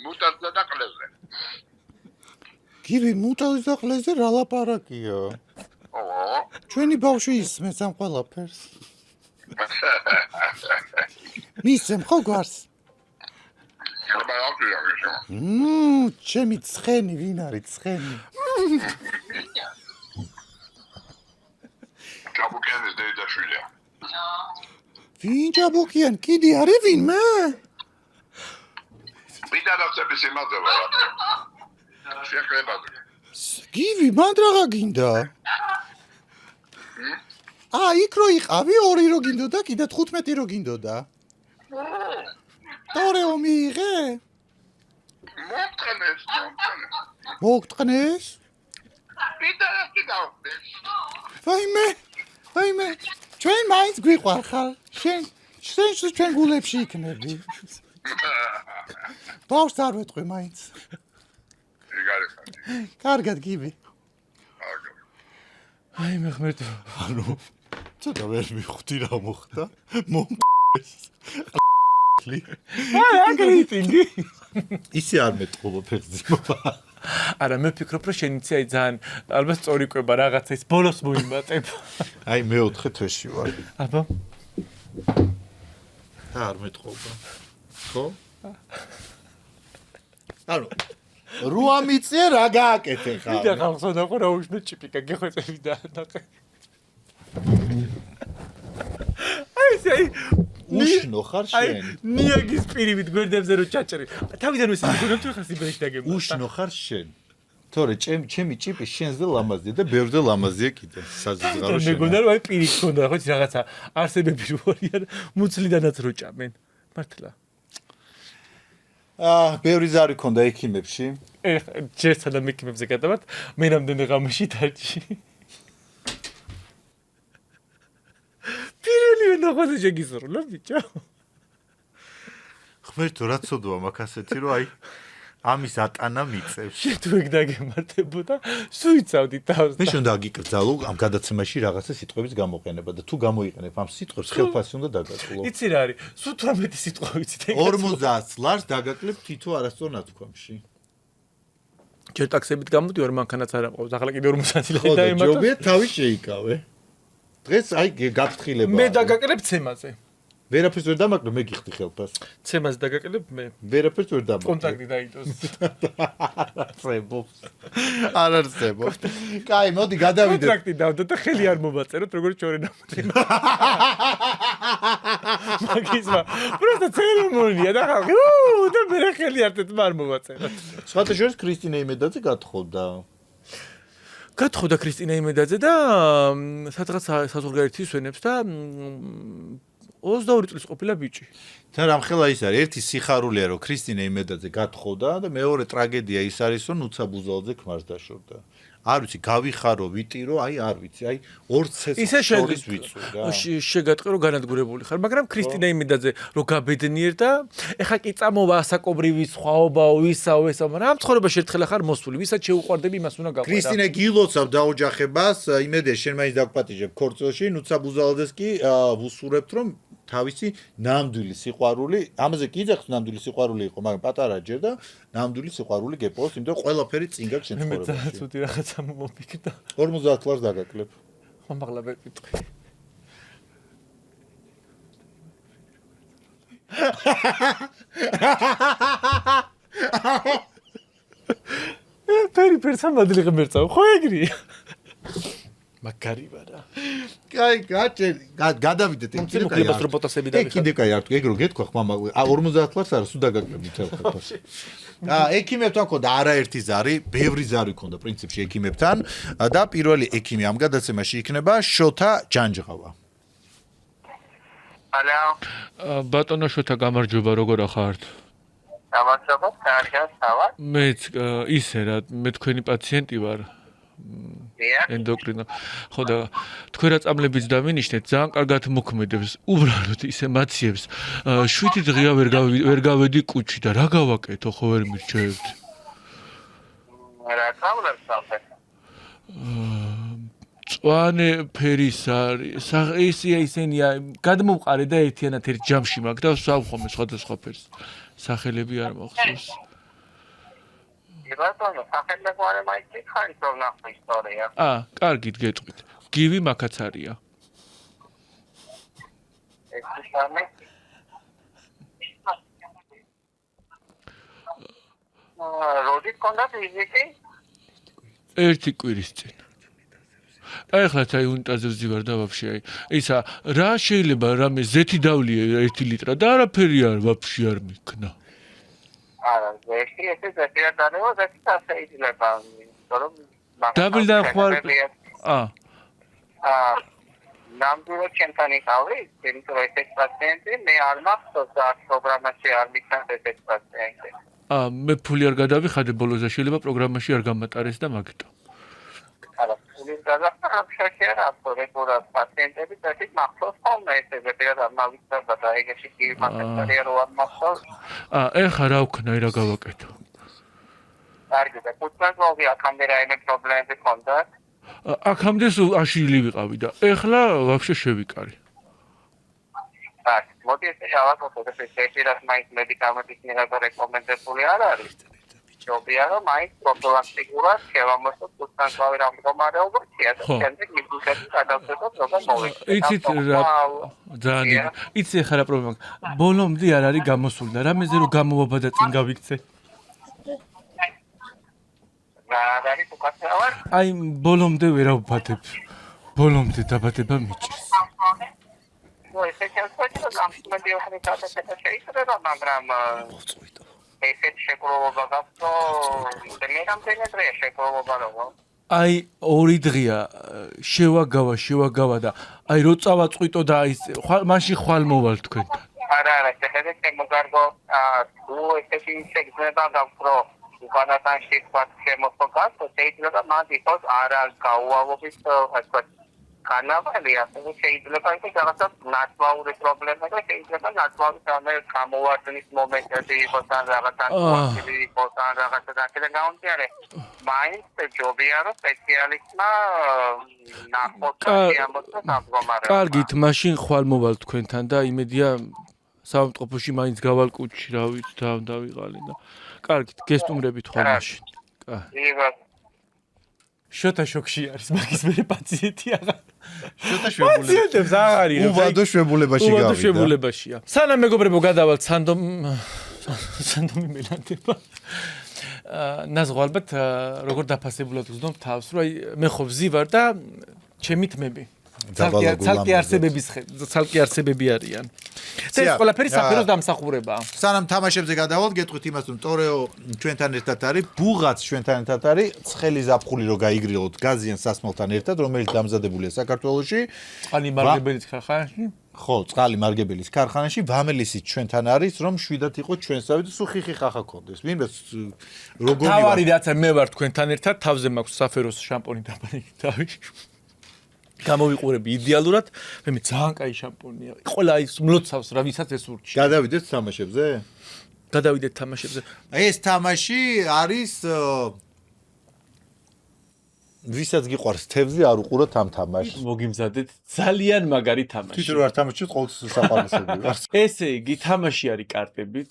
მუტაზე და ყლეზე. გივი, მუტაზე და ყლეზე რა ლაპარაკია? ჩვენი ბავშვი ისმეს ამ ყველაფერს. მისცემ ხო გვარს? ჩემი ცხენი, ვინ არის ცხენი? ჯაბუკიანის დეიდაშვილია. ვინ ჯაბუკიან? კიდე არის ვინმე? ვიდარაცების იმაზე ვარ. შეკრებაზე. გივი, მანდ რაღა გინდა? იქ რო იყავი 2 რო გინდოდა, კიდე 15 რო გინდოდა. თორე მიიღე? მოგტყნეს? ვიდარაცი გავხდეს. ვაიმე, ჩვენ მაინც გვიყვარხარ. ჩვენ გულებში იქნები. ბავშვს არ ვეთყვი მაინც. კარგად გივი. აი მე ხმერტო. ანუ ცოტა ვერ მიხვდი რა მოხდა. აგრიტინგი. ისე არ მეტყობა ფეხზიმობა. არა, მე ვფიქრობ, რომ შენ იცი აი ძალიან ალბათ სწორი კვება რაღაცა ის ბოლოს მოიმატებ. აი მე-4 თვეში ვარ. აბა. არ მეტყობა. ხო? ანუ რუა მიწე რა გააკეთე ხარ? ვიდა ხალხსა და ხო რა უშნო ჭიპიკა გეხვეწები და ნახე. აი უშნო ხარ შენ? ნიაგის პირივით გვერდებზე რო ჩაჭრი. თავიდან ისე მეგონა თუ ხარ სიბერში დაგემო. უშნო ხარ შენ. თორე ჩემი ჭიპი შენზე ლამაზია და ბევრზე ლამაზია კიდე. საზღარო შენ. მეგონა რომ აი პირი გქონდა ხო რაღაცა არსებები რო არიან მუცლიდანაც რო ჭამენ. მართლა. ბევრი ზარი ქონდა ექიმებში. ჯერსა და მექიმებზე გადავართ, მე რამდენი ღამეში დაჭი. პირელი ნახოზე შეგიზრულა ბიჭო. ხმერთო რა ცოდვა მაგ ასეთი რომ აი ამის ატანა მიწევს. შენ თუ ეგ დაგემართებოდა, სუიცავდი თავს. მე შენ დაგიკრძალო ამ გადაცემაში რაღაცა სიტყვების გამოყენება და თუ გამოიყენებ ამ სიტყვებს ხელფასი უნდა დაგაკლო. იცი რა არის? სულ 18 სიტყვა ვიცით ეგ. 50 ლარს დაგაკლებ თითო არასწორ ნათქვამში. ჯერ ტაქსებით გამოდივარ, მანქანაც არ აყავს. ახლა კიდე 50 ლარი ხო და დაემატა. ჯობია თავი შეიკავე. დღეს აი გაფრთხილება. მე დაგაკლებ ცემაზე. ვერაფერს ვერ დამაკლებ, მე გიხდი ხელფას. ცემაზე დაგაკლებ მე. ვერაფერს ვერ დამაკლებ. კონტაქტი დაიდოს. არ არსებობს. კაი, მოდი გადავიდეთ. კონტრაქტი დავდო და ხელი არ მომაწეროთ, როგორც ჩორენა. მაგისმა, просто ცერემონია და ხალხი, და მე ხელი არტეთ არ მომაწეროთ. სხვათა შორის ქრისტინა იმედაძე გათხოვდა. გათხოვდა ქრისტინა იმედაძე და სადღაც საზღვარგარეთის ვენებს და 22 წლის ყოფილა ბიჭი. თან რამხელა ის არის, ერთი სიხარულია რომ ქრისტინა იმედაძე გათხოვდა და მეორე ტრაგედია ის არის რომ ნუცა ბუზალაძე ქმარს დაშორდა. არ ვიცი, გავიხარო, ვიტირო, აი არ ვიცი, აი ორ ცეცხლს შორის ვიწვი რა. შეგატყვი რომ განადგურებული ხარ, მაგრამ ქრისტინა იმედაძე რომ გაბედნიერ და ეხა კი წამოვა ასაკობრივი სხვაობაო, ისაო, მაგრამ ცხოვრებაში ერთხელ ხარ მოსული, ვისაც შეუყვარდები, იმას უნდა გაყვერა. ქრისტინა გილოცავ დაოჯახებას, იმედია შენ მაინც დაგპატიჟებ ქორწილში, ნუცა ბუზალაძეს კი ვუსურებთ რომ თავისი ნამდვილი სიყვარული, ამაზე კი იძახს ნამდვილი სიყვარული იყო, მაგრამ პატარა ჯერ და ნამდვილი სიყვარული გეპოვოს, იმიტომ რომ ყველაფერი წინ გაქვს შენ ცხოვრებაში. მე ძალიან ცუდი რაღაცა მომიქდა. 50 ლარს დაგაკლებ. ხო, მაღლა ვერ ვიტყვი. პერი პერსამადლი ღმერთსა, ხო ეგრეა. მაგარი ვარა. კაი, გადავიდეთ ეგ კიდე კაი. ეგ კიდე კაი არ თუ ეგ რო გეთქვა ხმამა 50 ლარს არა სულ დაგაკლები თელ ხელფას. ექიმებთან ქონდა არაერთი ზარი, ბევრი ზარი ქონდა პრინციპში ექიმებთან და პირველი ექიმი ამ გადაცემაში იქნება შოთა ჯანჯღავა. ალო. ბატონო შოთა გამარჯობა, როგორ ახართ? გამარჯობა, კარგია, სავა. მეც ისე რა, მე თქვენი პაციენტი ვარ. ენდოკრინო. ხო და თქვენ რა წამლებიც დავინიშნეთ, ძალიან კარგად მოქმედებს, უბრალოდ ისე მაციებს. 7 დღეა ვერ გავედი კუჩი და რა გავაკეთო, ხო ვერ მირჩევთ? რა წამლებს ახლა? წვანე ფერის არის. ისენია, გადმოვყარე და ერთიანად ერთ ჯამში მაგ და ვსავხომე სხვადასხვა ფერს. სახელები არ მოხსოვს. ბატონო, სახელმწიფო არ მაიქხარი რომ ნახო ისტორია. კარგით გეტყვით. გივი მაგაც არია. ეს სამე. როდი კონდა ვიზიტი? ერთი კვირის წინ. ახლა აი უნიტაზე ვზივარ და ვაფშე აი ისა რა შეიძლება რამე ზეთი დავლია 1 ლიტრა და არაფერი ვაფშე არ მიქნა. არა, ზეთი არ დანება, ზეთი შეიძლება, რომ დაბლიდან ხვალ ნამდვილად ჩემთან იყავი, იმიტომ რომ ეს პაციენტი მე არ მახსოვს რა პროგრამაში არ მიქნას ეს პაციენტი. მე ფული არ გადავიხადე ბოლოზე შეიძლება პროგრამაში არ გამატარეს და მაგიტო. არა, ფულის გადახდა რა რეგულარულად პაციენტები წესით მახსოვს ხოლმე ესე ზედაპირად არ მავიცავდა და ეგეთი კი მაგასარია რო არ მახსოვს. ეხა რა ვქნა, რა გავაკეთო? კარგი და კუთვნილობი აქამდე რაიმე პრობლემები ჰქონდა? აქამდე აშლილი ვიყავი და ეხლა ვაფშე შევიკარი. კარგი, მოდი ესე ავაკეთოთ ეს ზედაპირად მაინც მედიკამენტის მიღება რეკომენდებული არ არის. ჯობია რომ მაინც პროფილაქტიკურად შევამოწმოთ კუთვნილობი რა მდგომარეობა და შემდეგ მიგუხები გადავწყვეტოთ როგორ მოვიქცეთ. იცით რა ძალიან იცი ხა რა პრობლემა. ბოლომდე არ არის გამოსული და რამეზე რომ გამოვაბა და წინ გავიქცე. აი ბოლომდე ვერ ავბადებ. ბოლომდე დაბადება მიჭირს. ნუ ესე შეიძლება შეიძლება მაგრამ ესეთ შეკროვა გახსო მე რამდენი დღეა შეკროვა რა? აი 2 დღეა შევაგავა და აი რო წავაწყვიტო და აი მაშინ ხვალ მოვალ თქვენთან. არა, ეს შემოგარგო თუ ესეთი შეგრძნება გახსო უკანასკნელი თქვა შემოხდა, შეიძლება მათ იყოს არა გაუვალობის ასე განავალი, ასე შეიძლება იყოს რაღაცა ნაცვლაური პრობლემა და შეიძლება ნაცვლაურის ამე გამოვარდნის მომენტები იყოს ან რაღაცა კონფლიქტი იყოს ან რაღაცა და გაუნტიარე. მაინც ჯობია რომ სპეციალისტმა ნახოს ამოწმოს ამგვარად. კარგით, მაშინ ხვალ მოვალ თქვენთან და იმედია საავადმყოფოში მაინც გავალ კუჩში, რა ვიცი, დავიღალე და კარგით, გესტუმრებით ხვალ მაშინ. შოთა შოქში არის, მაგის მე პაციენტი აღარ. შოთა შვებულება. პაციენტებს აღარ არის. უბადო შვებულებაში გავიდა. უბადო შვებულებაშია. სანამ მეგობრებო გადავალთ სანდომი მელანდება. ნაზღვა ალბათ როგორ დაფასებულად ვზნობ თავს, რომ აი მე ხო ვზივარ და ჩემი თმები. ცალკე არსებები არიან. ეს ყველაფერი საფეროს დამსახურებაა. სანამ თამაშებზე გადავალთ, გეტყვით იმას, რომ ტორეო ჩვენთან ერთად არის, ბუღაც ჩვენთან ერთად არის, ცხელი ზაფხული რო გაიგრილოთ გაზიან სასმელთან ერთად, რომელიც დამზადებულია საქართველოში. წყალი მარგებელის ქარხანაში? ხო, წყალი მარგებელის ქარხანაში, ვამელისიც ჩვენთან არის, რომ შვიდად იყო ჩვენსავე და სუხიხი ხახა ქონდეს. ვინმე როგორი თავარი რაცა მე ვარ თქვენთან ერთად, თავზე მაქვს საფეროს შამპონი დაბალი თავი. გამოვიყურები იდეალურად, მე ძალიან კაი შამპონია. ყველა ის მლოცავს რა ვისაც ეს ურჩი. გადავიდეთ თამაშებზე? გადავიდეთ თამაშებზე. ეს თამაში არის ვისაც გიყვარს თევზი არ უყუროთ ამ თამაშს. მოგიმზადეთ ძალიან მაგარი თამაში. თვითონ არ თამაშობთ ყოველთვის საყაროსები ვარ. ესე იგი თამაში არის კარტებით.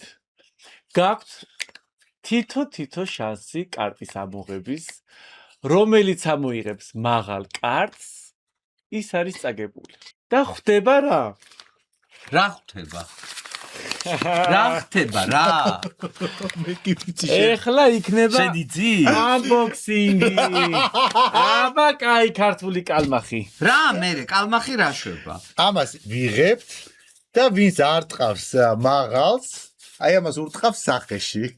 გაქვთ თითო შანსი კარტის ამოღების, რომელიც ამოიღებს მაღალ კარტს. ის არის წაგებული. და ხვდება რა? რა ხვდება? რა ხდება რა? მე კი ვიცი ეხლა იქნება შედიცი? unboxing-ი. აბა კაი ქართული კალმახი. რა მე კალმახი რა შვება? ამას ვიღებთ და ვინც არ ტყავს მაღალს, აი ამას ურტყავს სახეში.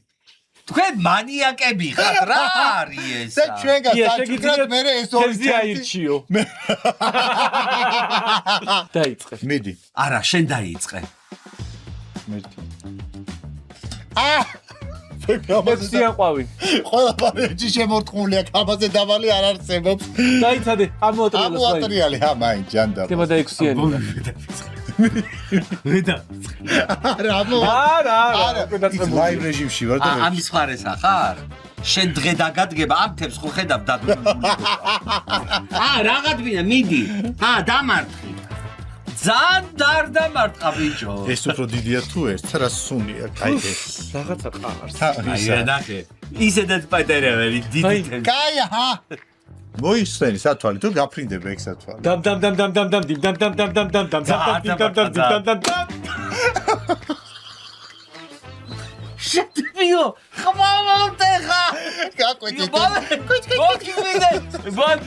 თქვენ მანიაკები ხართ, რა არის ეს? და ჩვენგან საჭიროდ მე ეს ორი თევზი აირჩიო. დაიწყე. მიდი. არა, შენ დაიწყე. სიაყვავი. ყველა პარეჯი შემორტყმულია, ამაზე დავალი არ არსებობს. დაიცადე, ამოატრიალე. ამოატრიალე, მაინ ჯანდა. თემა დაექვსიანი. ვედა. არა. ლაივ რეჟიმში ვარ და ამის ხარესა ხარ? შენ დღე დაგადგება ამ თემს ხო ხედავ დადებული. რაღაცა მიდი. დამარცხი. ძალიან დარდამარტყა ბიჭო. ეს უფრო დიდია თუ ეს? რა სუნია, კაი ეს. რაღაცა ყავს. აი ნახე. ისედაც პატარა ვერი დიდი თემი. კაი აჰა. მოიხსენი სათვალე თუ გაფრინდება ეგ სათვალე. დამ შეტვიო ხმამავტეხა გაკვეთეთ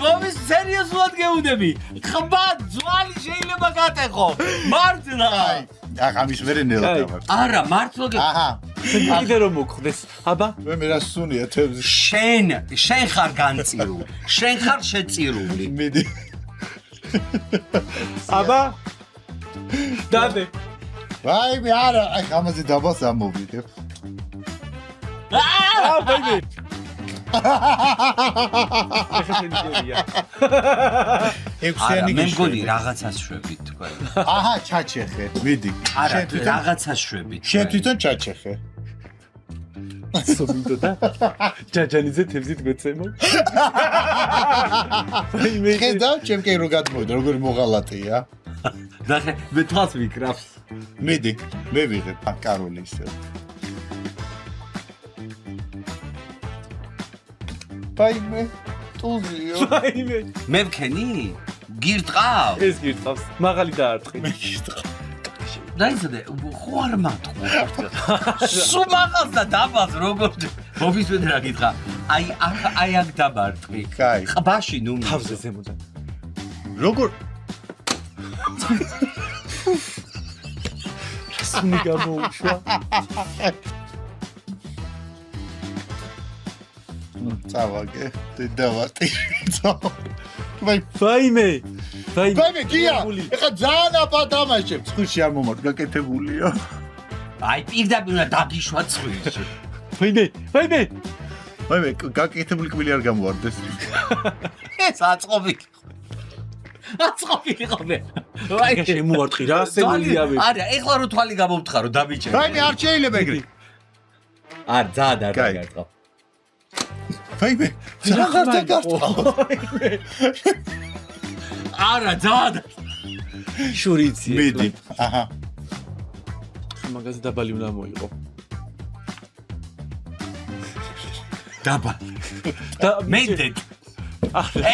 მოვის სერიოზულად გეუნდები ხმა ძვალი შეიძლება გატეხო მართლა ამის ვერ ნელა დავარ არა მართლა აჰა კიდე რომ მოხდეს აბა მე რა სუნია თევზი შენ ხარ განწირული შენ ხარ შეწირული მიდი აბა დადე ვაი მე არა აი ამაზე დაბას ამოვიდებ ბაიბი ექვსიანი მე მგონი რაღაცას შვებით თქვენ აჰა ჩაჩეხე მიდი არა რაღაცას შვებით შენ თვითონ ჩაჩეხე სომინდოდა ჯაჯანიძე თევზით გვეცემო ხედავ ჩემ კი რო გადმოვიდა როგორი მოღალატეა ნახე მე თავს ვიკრავს მიდი მე ვიღებ კარული ისე ბაიმე ტუზიო ბაიმე მე ვქენი გირტყავ ეს გირტყავს მაღალი დაარტყი მე გირტყავ დაიცადე ხო არ მატყვა სულ მაღალს და დაბალს როგორ მოვისმენთ რა გითხრა აი აქ დაბარტყი კაი ყბაში ნუ თავზე ზემოდან როგორ სუნი გამოუშვა წავაგე დავარტი ბაიმე ბაიმე გია ეხა ძალიან აპატამაშებ ცხუში არ მომართ გაკეთებულია აი პირდაპირ უნდა დაგიშვა ცხუში ბაიმე გაკეთებული კბილი არ გამოვარდეს ეს აწყობილი ხომ ვაი შემოარტყი რა სენილია მე არა ეხლა რო თვალი გამოვთხარო დამიჭერე ბაიმე არ შეიძლება ეგრე არ ძალიან არ დაგარტყავ ბაიმე რაღაც დაგარტყავ არა ძალიან შურიცი მიდი აჰა მაგაზე დაბალი უნდა მოიყო დაბალი მენდეთ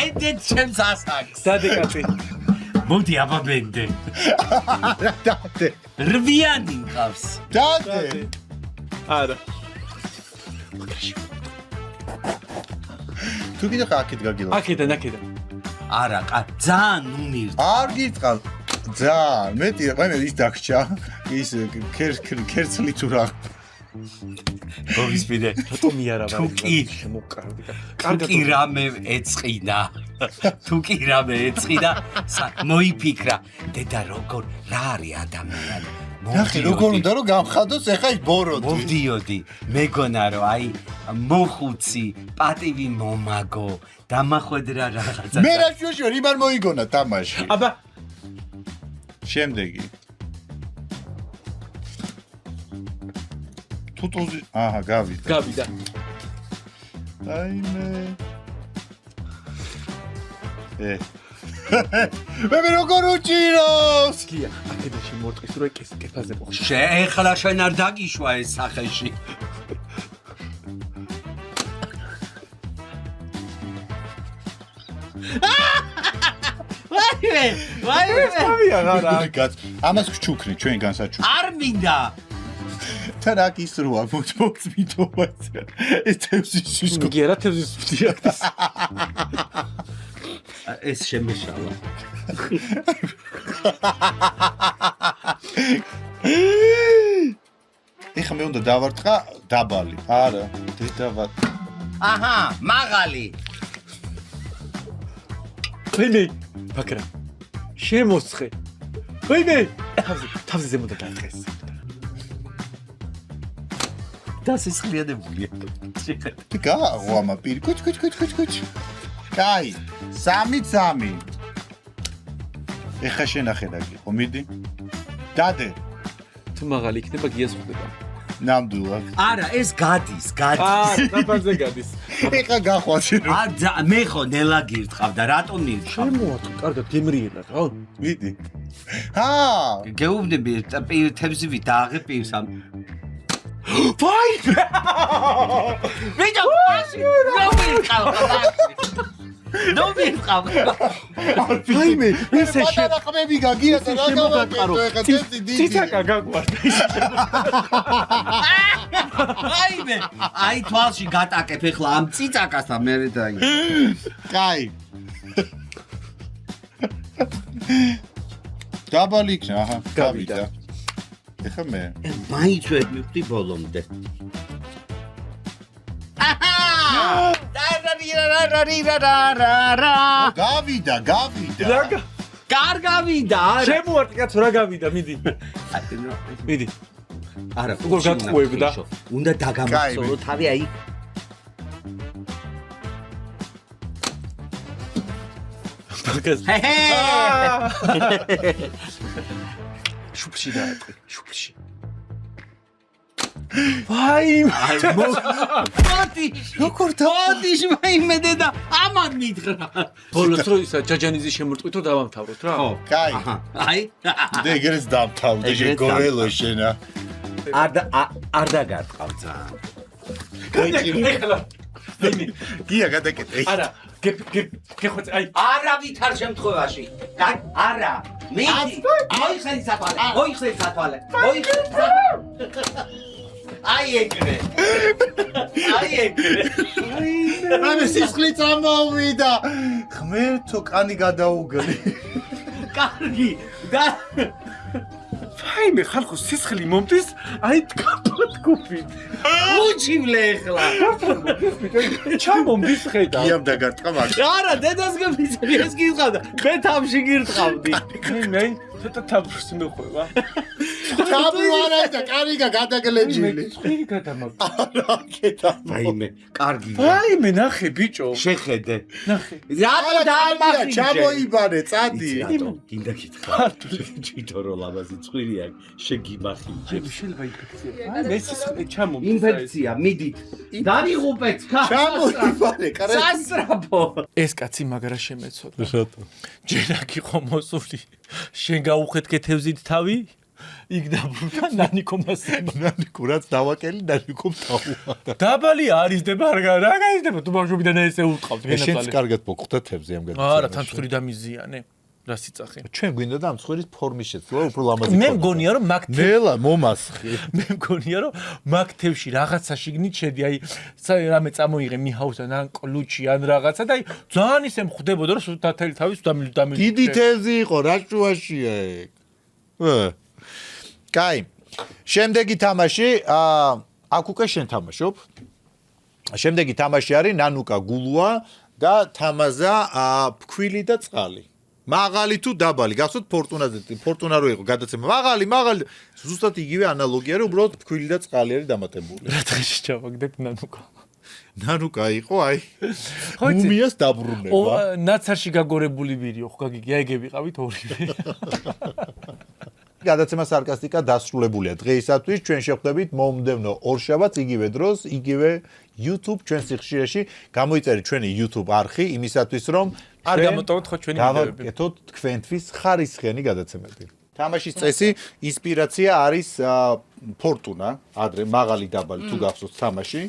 ედეთ ჩემს ასაკს დადეკაცი მოდი აბა მენდე დადე რვიანი მყავს დადე არა თუ კიდე ხაკეთ გაგილა აქედან არა ძალიან ნუმირ არ გიტყავ ძალიან მეტი ვაიმე ის დაგჭა ის ქერცლი თუ რა მოვისმინე რატომი არა ვარ თუკი შემოკარდი კარგი რამე ეწყინა თუკი რამე ეწყინა მოიფიქრა დედა როგორ რა არის ადამიანი ნახე როგორ უნდა რომ გამხადოს ეხა ის ბოროტი მოვდიოდი მეგონა რომ აი მოხუცი პატივი მომაგო დამახვედრა რაღაცა მე რა შუშო იმარ მოიგონა თამაში აბა შემდეგი თუტუზი აჰა გავიდა აიმე მე როგორ უჭიროს გია აქედან შემოარტყის რო კეფაზე მოხშ შეეხლა შენ არ დაგიშვა ეს სახეში ვაიმე ამას გჩუქნი ჩვენ განსაჩუქრ არ მინდა თან აქ ის როა მოწმიდობა ეს თევზის სისკო გია რა თევზის დიაქტის ეს შემეშალა ეხა მე უნდა დავარტყა დაბალი. არა, დედავა. აჰა, მაღალი. ვინმე? ბაკრა. შემოსხე. ვინმე? თავზე ზემოდან დაიწყეს. დასისხლიანებულია. გააღვამა პირი. კუჩ. კაი, 3-3. ეხა შენახე და გიყო, მიდი. დადე. თუ მაღალი იქნება გიას ხვდება. ნამდვილად. არა, ეს გადის. დაბალზე გადის. ეხა გახვაში. მე ხო ნელა გირთყავდა, რატომ მირჩა? შემოაწყო, კარგად გემრიელა რა. მიდი. ჰა! გეუბნები თებზივი დააღე პირს ამ. ვაი! ვიჯო, პასი, ნომირყავ. ნომირყავ. ვაიმე, ესე ხმები გაგია და რა გავაკეთო ეხა წესი დიდი. ციცაკა გაგვარდა ის. ვაიმე, აი თვალში გატაკებ ეხლა ამ ციცაკასთან მე დაი. კაი. დაბალი იქნა, აჰა, გავიდა. ეხა მე. მაინც ვერ მივხვდი ბოლომდე. გავიდა. კარ გავიდა. შემოარტყი კაცო რა გავიდა, მიდი. მიდი. არა, როგორ გატყუებდა? უნდა დაგამახსოვრო თავი აი. შუბლში დაატყვი, შუბლში. ვაი! მოდი! როგორ დავადიშ მაიმე დედა, ამან მითხრა. ბოლოს რო ისა ჯაჯანიძე შემორტყვითო დავამთავროთ რა. ხო, კაი. აი. და ეგრეც დავთავრდი, შეგორელო შენა. არ დაგარტყავ ძალიან. ეხლა. გია გადაკეთე. არა, გეხვეწე, აი. არა ვითარ შემთხვევაში. არა. მოიხსენი სათვალე. აი ეგრე. მე სისხლი წამოვიდა. ღმერთო, კანი გადაუგლი. კარგი. ვაიმე, ხალხო სისხლი მომდის, აი თქაფთქუფით. უჩივლე ეხლა. ჩამომდის ხედა. გიამ დაგარტყა მაგ. არა, დედას გემიწევი, ეს გირთყავდა. მე თავში გირთყავდი. მე ცოტა თაფრს მეხვევა. თავი არა და კარიგა გადაგლეჯილი. წვირი გადამაგდა. არა, კეთა. ვაიმე, კარგი. ვაიმე, ნახე ბიჭო. შეხედე. ნახე. რატო დაამახინჯე? ჩამოიბარე, წადი. რატო? გინდა გითხრა. თვითონ რო ლამაზი წვირი აქვს, შეგიმახინჯე. შეიძლება ინფექცია. აი, მე სისხლი ჩამომდის. ინფექცია, მიდით. დავიღუპეთ, ჩამოიბარე, კარგი. სასწრაფო. ეს კაცი მაგრა შემეცოდა. რატო? ჯერ აქ იყო მოსული. შენ გაუხეთ კეთევზით თავი? იქ დაბრუნდა ნანიკომ ასება. ნანიკო რაც დავაკელი, ნანიკომ თავუა. დაბალი არიზდება რა გაიზდება თუ ბავშვობიდან ესე უტყავთ გენაცვალე. შენც კარგად მოგხვდა თევზი ამ გადაცემაში. არა, თან ცხვირი დამიზიანე. რა სიცახე. ჩვენ გვინდა და ამ ცხვირის ფორმის შეცვლა, უფრო ლამაზი. მე მგონია რომ მაგ ნელა მომასხი. მე მგონია რომ მაგ თევში რაღაცა შიგნით შედი, აი რამე წამოიღე მიჰაუსთან ან კლუჩი ან რაღაცა და აი ძალიან ისე მხვდებოდა რომ სულთათელი თავის დამილ. დიდი თევზი იყო, რა შუაშია ეგ. კაი. შემდეგი თამაში, აქ უკვე შენ თამაშობ. შემდეგი თამაში არის ნანუკა გულუა და თამაზა ფქვილი და წყალი. მაღალი თუ დაბალი, გახსოვთ ფორტუნა რო იყო გადაცემა. მაღალი, ზუსტად იგივე ანალოგია, რომ უბრალოდ ფქვილი და წყალი არის დამატებული. რა დღეში ჩავაგდებ ნანუკა. ნანუკა იყო, აი. მუმიას დაბრუნება. ნაცარში გაგორებული ვირიო, ხო გაგიგია, ეგ ვიყავით ორივე. გადაცემა სარკასტიკა დასრულებულია. დღეისათვის ჩვენ შევხვდებით მომდევნო ორშაბათს იგივე დროს, იგივე YouTube ჩვენ სიხშირეში. გამოიწერეთ ჩვენი YouTube არხი იმისათვის, რომ არ გამოტოვოთ ხო ჩვენი ვიდეოები. დავაკეთოთ თქვენთვის ხარისხიანი გადაცემები. თამაშის წესი, ინსპირაცია არის ფორტუნა, ადრე მაღალი დაბალი თუ გახსოვთ თამაში.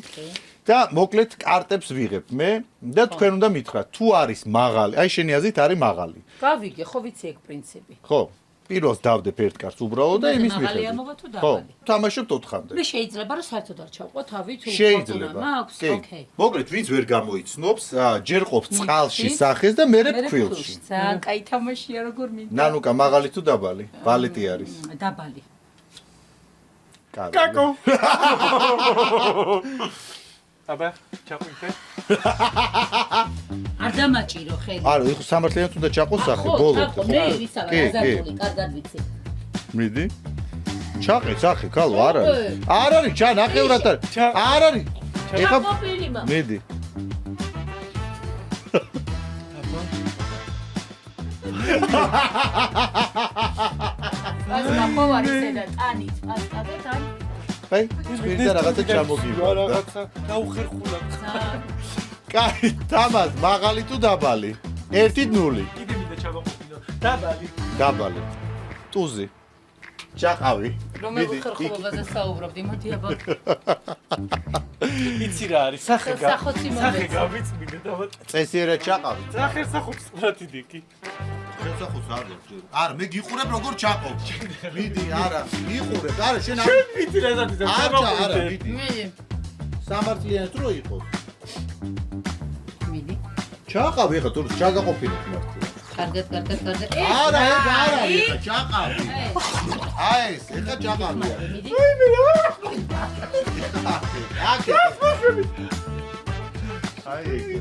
და მოკლედ კარტებს ვიღებ მე და თქვენ უნდა მითხრათ, თუ არის მაღალი, აი შენი აზრით არის მაღალი. გავიგე, ხო ვიცი ეგ პრინციპი. ხო. პირველს დავდებ ერთ კარტს უბრალოდ და იმის მაღალი მიხედვით. ამოვა თუ დაბალი? ხო, თამაშობთ 4-მდე. მე შეიძლება რომ საერთოდ არ ჩავყვა თავი თუ შეიძლება. მაქვს, კი. ოკეი. მოკლედ ვინც ვერ გამოიცნობს, ჯერ ყოფს წყალში სახეს და მერე ფქვილში. ძალიან კაი თამაშია როგორ მინდა. ნანუკა მაღალი თუ დაბალი? ბალეტი არის. დაბალი. კაკო. აბა, ჩაყვინე. არ დამაჭირო ხელი. არა, ეხლა სამართლიანად უნდა ჩაყოს სახე, ბოლო. მე ვისავა აზარტული, კარგად ვიცი. მიდი. ჩაყე სახე, ქალო, არ არის. არ არის, ჩა, ნახევრად არის. არ არის. ეხლა ჩაყოფილი მამა. მიდი. ეს ნახოვარი ზედა ტანით, პასტაზე თან. აი, ვიდა რაღაცა ჩამოგივა. რაღაცა დაუხერხულა. კაი, თამას, მაღალი თუ დაბალი? 1-0. კიდე მინდა ჩავაყოფილო. დაბალი. დაბალი. ტუზი. ჩაყავი. რომელ ხერხულობაზე საუბრობდი, მოდი აბა. იცი რა არის? სახე გავიწმინე და წესიერად ჩაყავი. სახერსახობს სტრატეგი კი. ხერსახობს არ გქონდა. არა, მე გიყურებ როგორ ჩაყობ. მიდი, არა, გიყურებ. არა, შენ არ. შენ ვიცი რა ზადი და არა, მიდი. სამართლიანად რო იყოს. მიდი. ჩაყავი ეხა თუ ჩაგაყოფილებ მართლა. კარგად. არა, ეგ არა, ეხა ჩაყავი. აი ეს, ეხა ჩაყავი. მიდი. აი ეგ.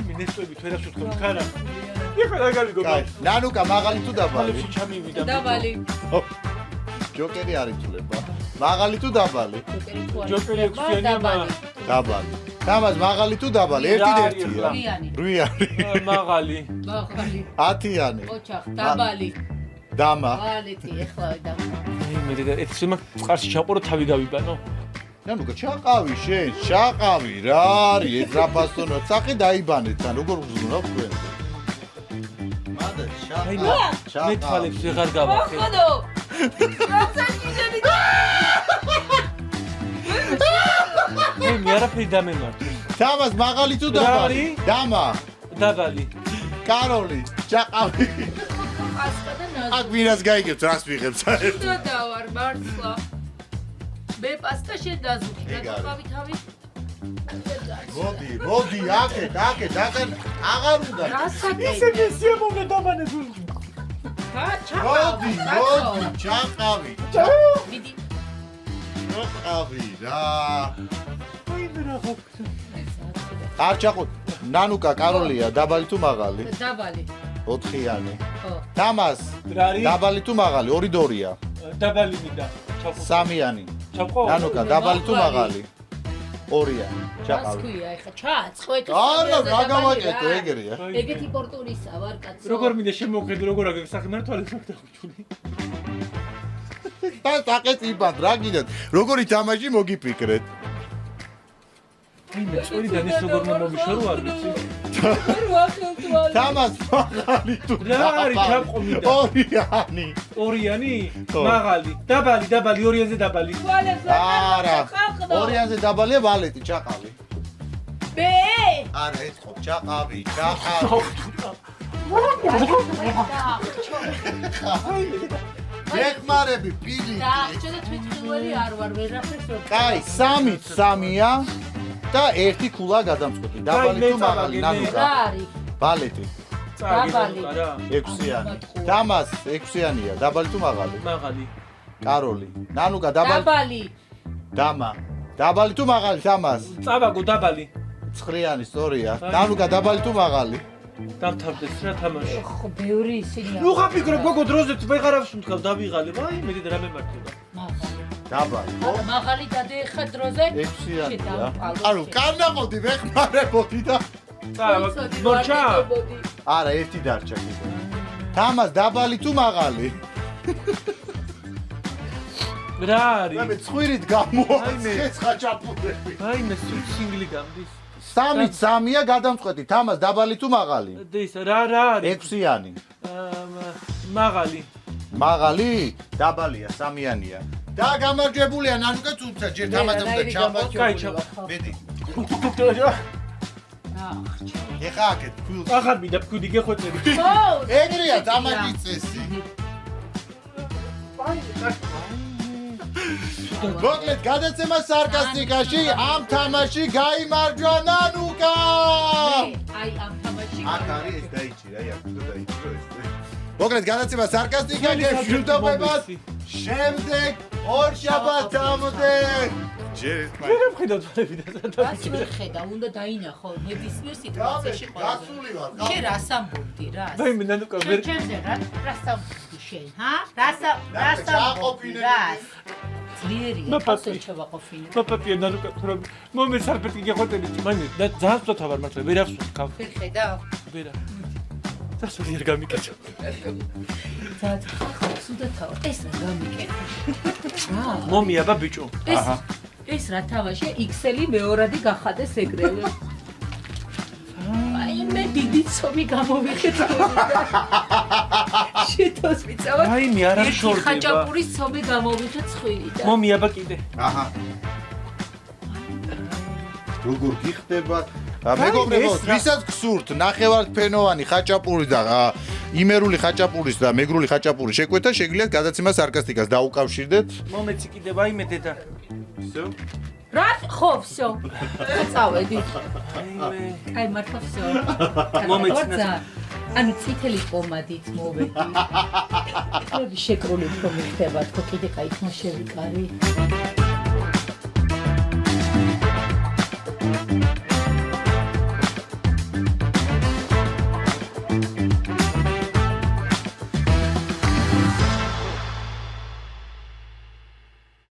მინესტები თერაფს ვთქვი ხარა. ეხლა რა გავიგო? ნანუკა მაღალი თუ დაბალი? ჩამივიდა. დაბალი. ჯოკერი არ ითვლება. მაღალი თუ დაბალი? ჯოკერი 6-იანია. დაბალი. თამას მაღალი თუ დაბალი? 1-1-ია. 8-იანი. მაღალი. 10-იანი. ოჩახ, დაბალი. დამა. ვალეთი ეხლა დამა. მე და ეს მაგ წყარში ჩაყურო თავი გავიბანო. ნანუკა ჩაყავი შენ, ჩაყავი რა არის ეს რა ფასონია? სახე დაიბანეთ თან როგორ გზნო თქვენ? მადა მე თვალებს ვეღარ გავახე. ხოდო. რაცა გიჟები. მე არაფერი დამემართე. თამას მაღალი თუ დაბალი? დამა. დაბალი. კაროლი, ჩაყავი. პასტა და ნაზი. აქ ვინას გაიგებს რას ვიღებს საერთოდ? და დავარ მართლა. მე პასტა შენ დაზუქი და თქვავი თავი. მოდი, აქეთ, აქეთ, აღარ უნდა. ისე მისია მომდა დამანებს. მოდი, ჩაყავი. მიდი. ჩაყავი რა. ვინ რა ხო? არ ჩაყო. ნანუკა კაროლია, დაბალი თუ მაღალი? დაბალი. 4-იანი. ხო. თამას. დაბალი თუ მაღალი? 2-2-ია. დაბალი მინდა. ჩაყო. 3-იანი. ჩაყო. ნანუკა, დაბალი თუ მაღალი? 2-იანი. ჩაყავი. გასქვია ეხა ჩააწყვეტ. არა, რა გავაკეთო ეგრეა. ეგეთი პორტულისა ვარ კაცო. როგორ მინდა შემოხედო, როგორ აგებს სახნარ თვალებს მაგდახუჩული. და საკეთებად რა გინდათ? როგორი თამაში მოგიფიქრეთ? მინდა წვრიდან ის როგორ მომიშორო არ ვიცი. თამას მაღალი თუ რა არის ჩაყო მინდა? 2-იანი. 2-იანი? მაღალი. დაბალი, 2-იანზე დაბალი. არა. 2-იანზე დაბალია ვალეტი, ჩაყავი. ბე! არა, ეთქო, ჩაყავი. მეხმარები პირი. და აღჭედა თვითმფრინავი არ ვარ, ვერაფერს ვერ. კაი, 3-3-ია და 1 ქულა გადამწყვეტი. დაბალი თუ მაღალი, ნანუკა? რა არის? ვალეტი. დაბალი. 6-იანი. თამას 6-იანია. დაბალი თუ მაღალი? მაღალი. კაროლი. ნანუკა დაბალი. დაბალი. დამა. დაბალი თუ მაღალი თამას? წაბაგო დაბალი. 9-იანი სწორია. ნანუკა დაბალი თუ მაღალი? დამთავრდეს რა თამაში. ხო, ბევრი ისინია. ნუ ხაფიქრო გოგო დროზეთ ვეღარავს მtkავ დავიღალე. აი მე და რა მემართება. მაღალი. დაბალი. მაღალი დადეეხა დროზე. 6-იანია. ანუ კარნაყოდი ვეხმარებოდი და მორჩა. არა, 1 დარჩა კიდე. თამას დაბალი თუ მაღალი? რა არის? მე ცხვირით გამოაცხეს ხაჭაპურები. აი მე სინგლი გამდის. 3-3-ია გადამწყვეტი. თამას დაბალი თუ მაღალი? ეს რა არის? 6-იანი. მაღალი. მაღალი? დაბალია, 3-იანია. და გამარჯვებულია ნანუკა თუმცა ჯერ თამასთან და ჩამოწვა. კაი ჩამო. მედი. ახჩა. ეხა აქეთ ფულს. ახარ მინდა ფქვიდი გეხვეწები. ხო. ეგრეა თამაშის წესი. მოკლედ გადაცემა სარკასტიკაში ამ თამაში გაიმარჯვა ნანუკა. აი ამ თამაში. აქ არის ეს დაიჭირა, აი აქ დაიჭირა ეს. მოკლედ გადაცემა სარკასტიკა გეშუდობებად შემდეგ ორ შაბათამდე. ჯერ ვერ მხედავ თვალებიდან რას ვერ ხედა, უნდა დაინახო ნებისმიერ სიტუაციაში ყველაზე. გასული ვარ. შენ რას ამბობდი რა? დაი მე ნანუკა ვერ ჩემზე რას ამბობდი შენ, ჰა? რას ამბობდი რა? ძლიერია, ხოსეჩება ყოფილი. პაპატია ნანუკა რომ მომე სარფეთი გეხოთები მანი ძალიან ცოტა ვარ მართლა ვერ ახსოვს კავ. ვერ ხედა? ვერა. დასული არ გამიკეთე. ძალიან ხალხს უდათავ. ეს რა გამიკეთე? რა? მომიაბა ბიჭო. ეს რა თავაშე XL-ი მეორადი გახადეს ეგრევე. აი მე დიდი ცომი გამოვიხეთ. შეთოს მიწავა. აი მე არ შორდება. ხაჭაპურის ცომი გამოვიხეთ ხვირიდან. მომიაბა კიდე. აჰა. როგორ გიხდება? მეგობრებო, ვისაც გსურთ ნახევარფენოვანი ხაჭაპური და იმერული ხაჭაპურის და მეგრული ხაჭაპური შეკვეთა, შეგიძლიათ გადაცემა სარკასტიკას დაუკავშირდეთ. მომეცი კიდევ აი მე დედა. всё. რა ხო, всё. წავედი. აი მართლა всё. მომეცი. ანუ წითელი პომადით მოვედი. ხები შეკრული რომ ხდება, თქო კიდე кайთ მოშევიკარი.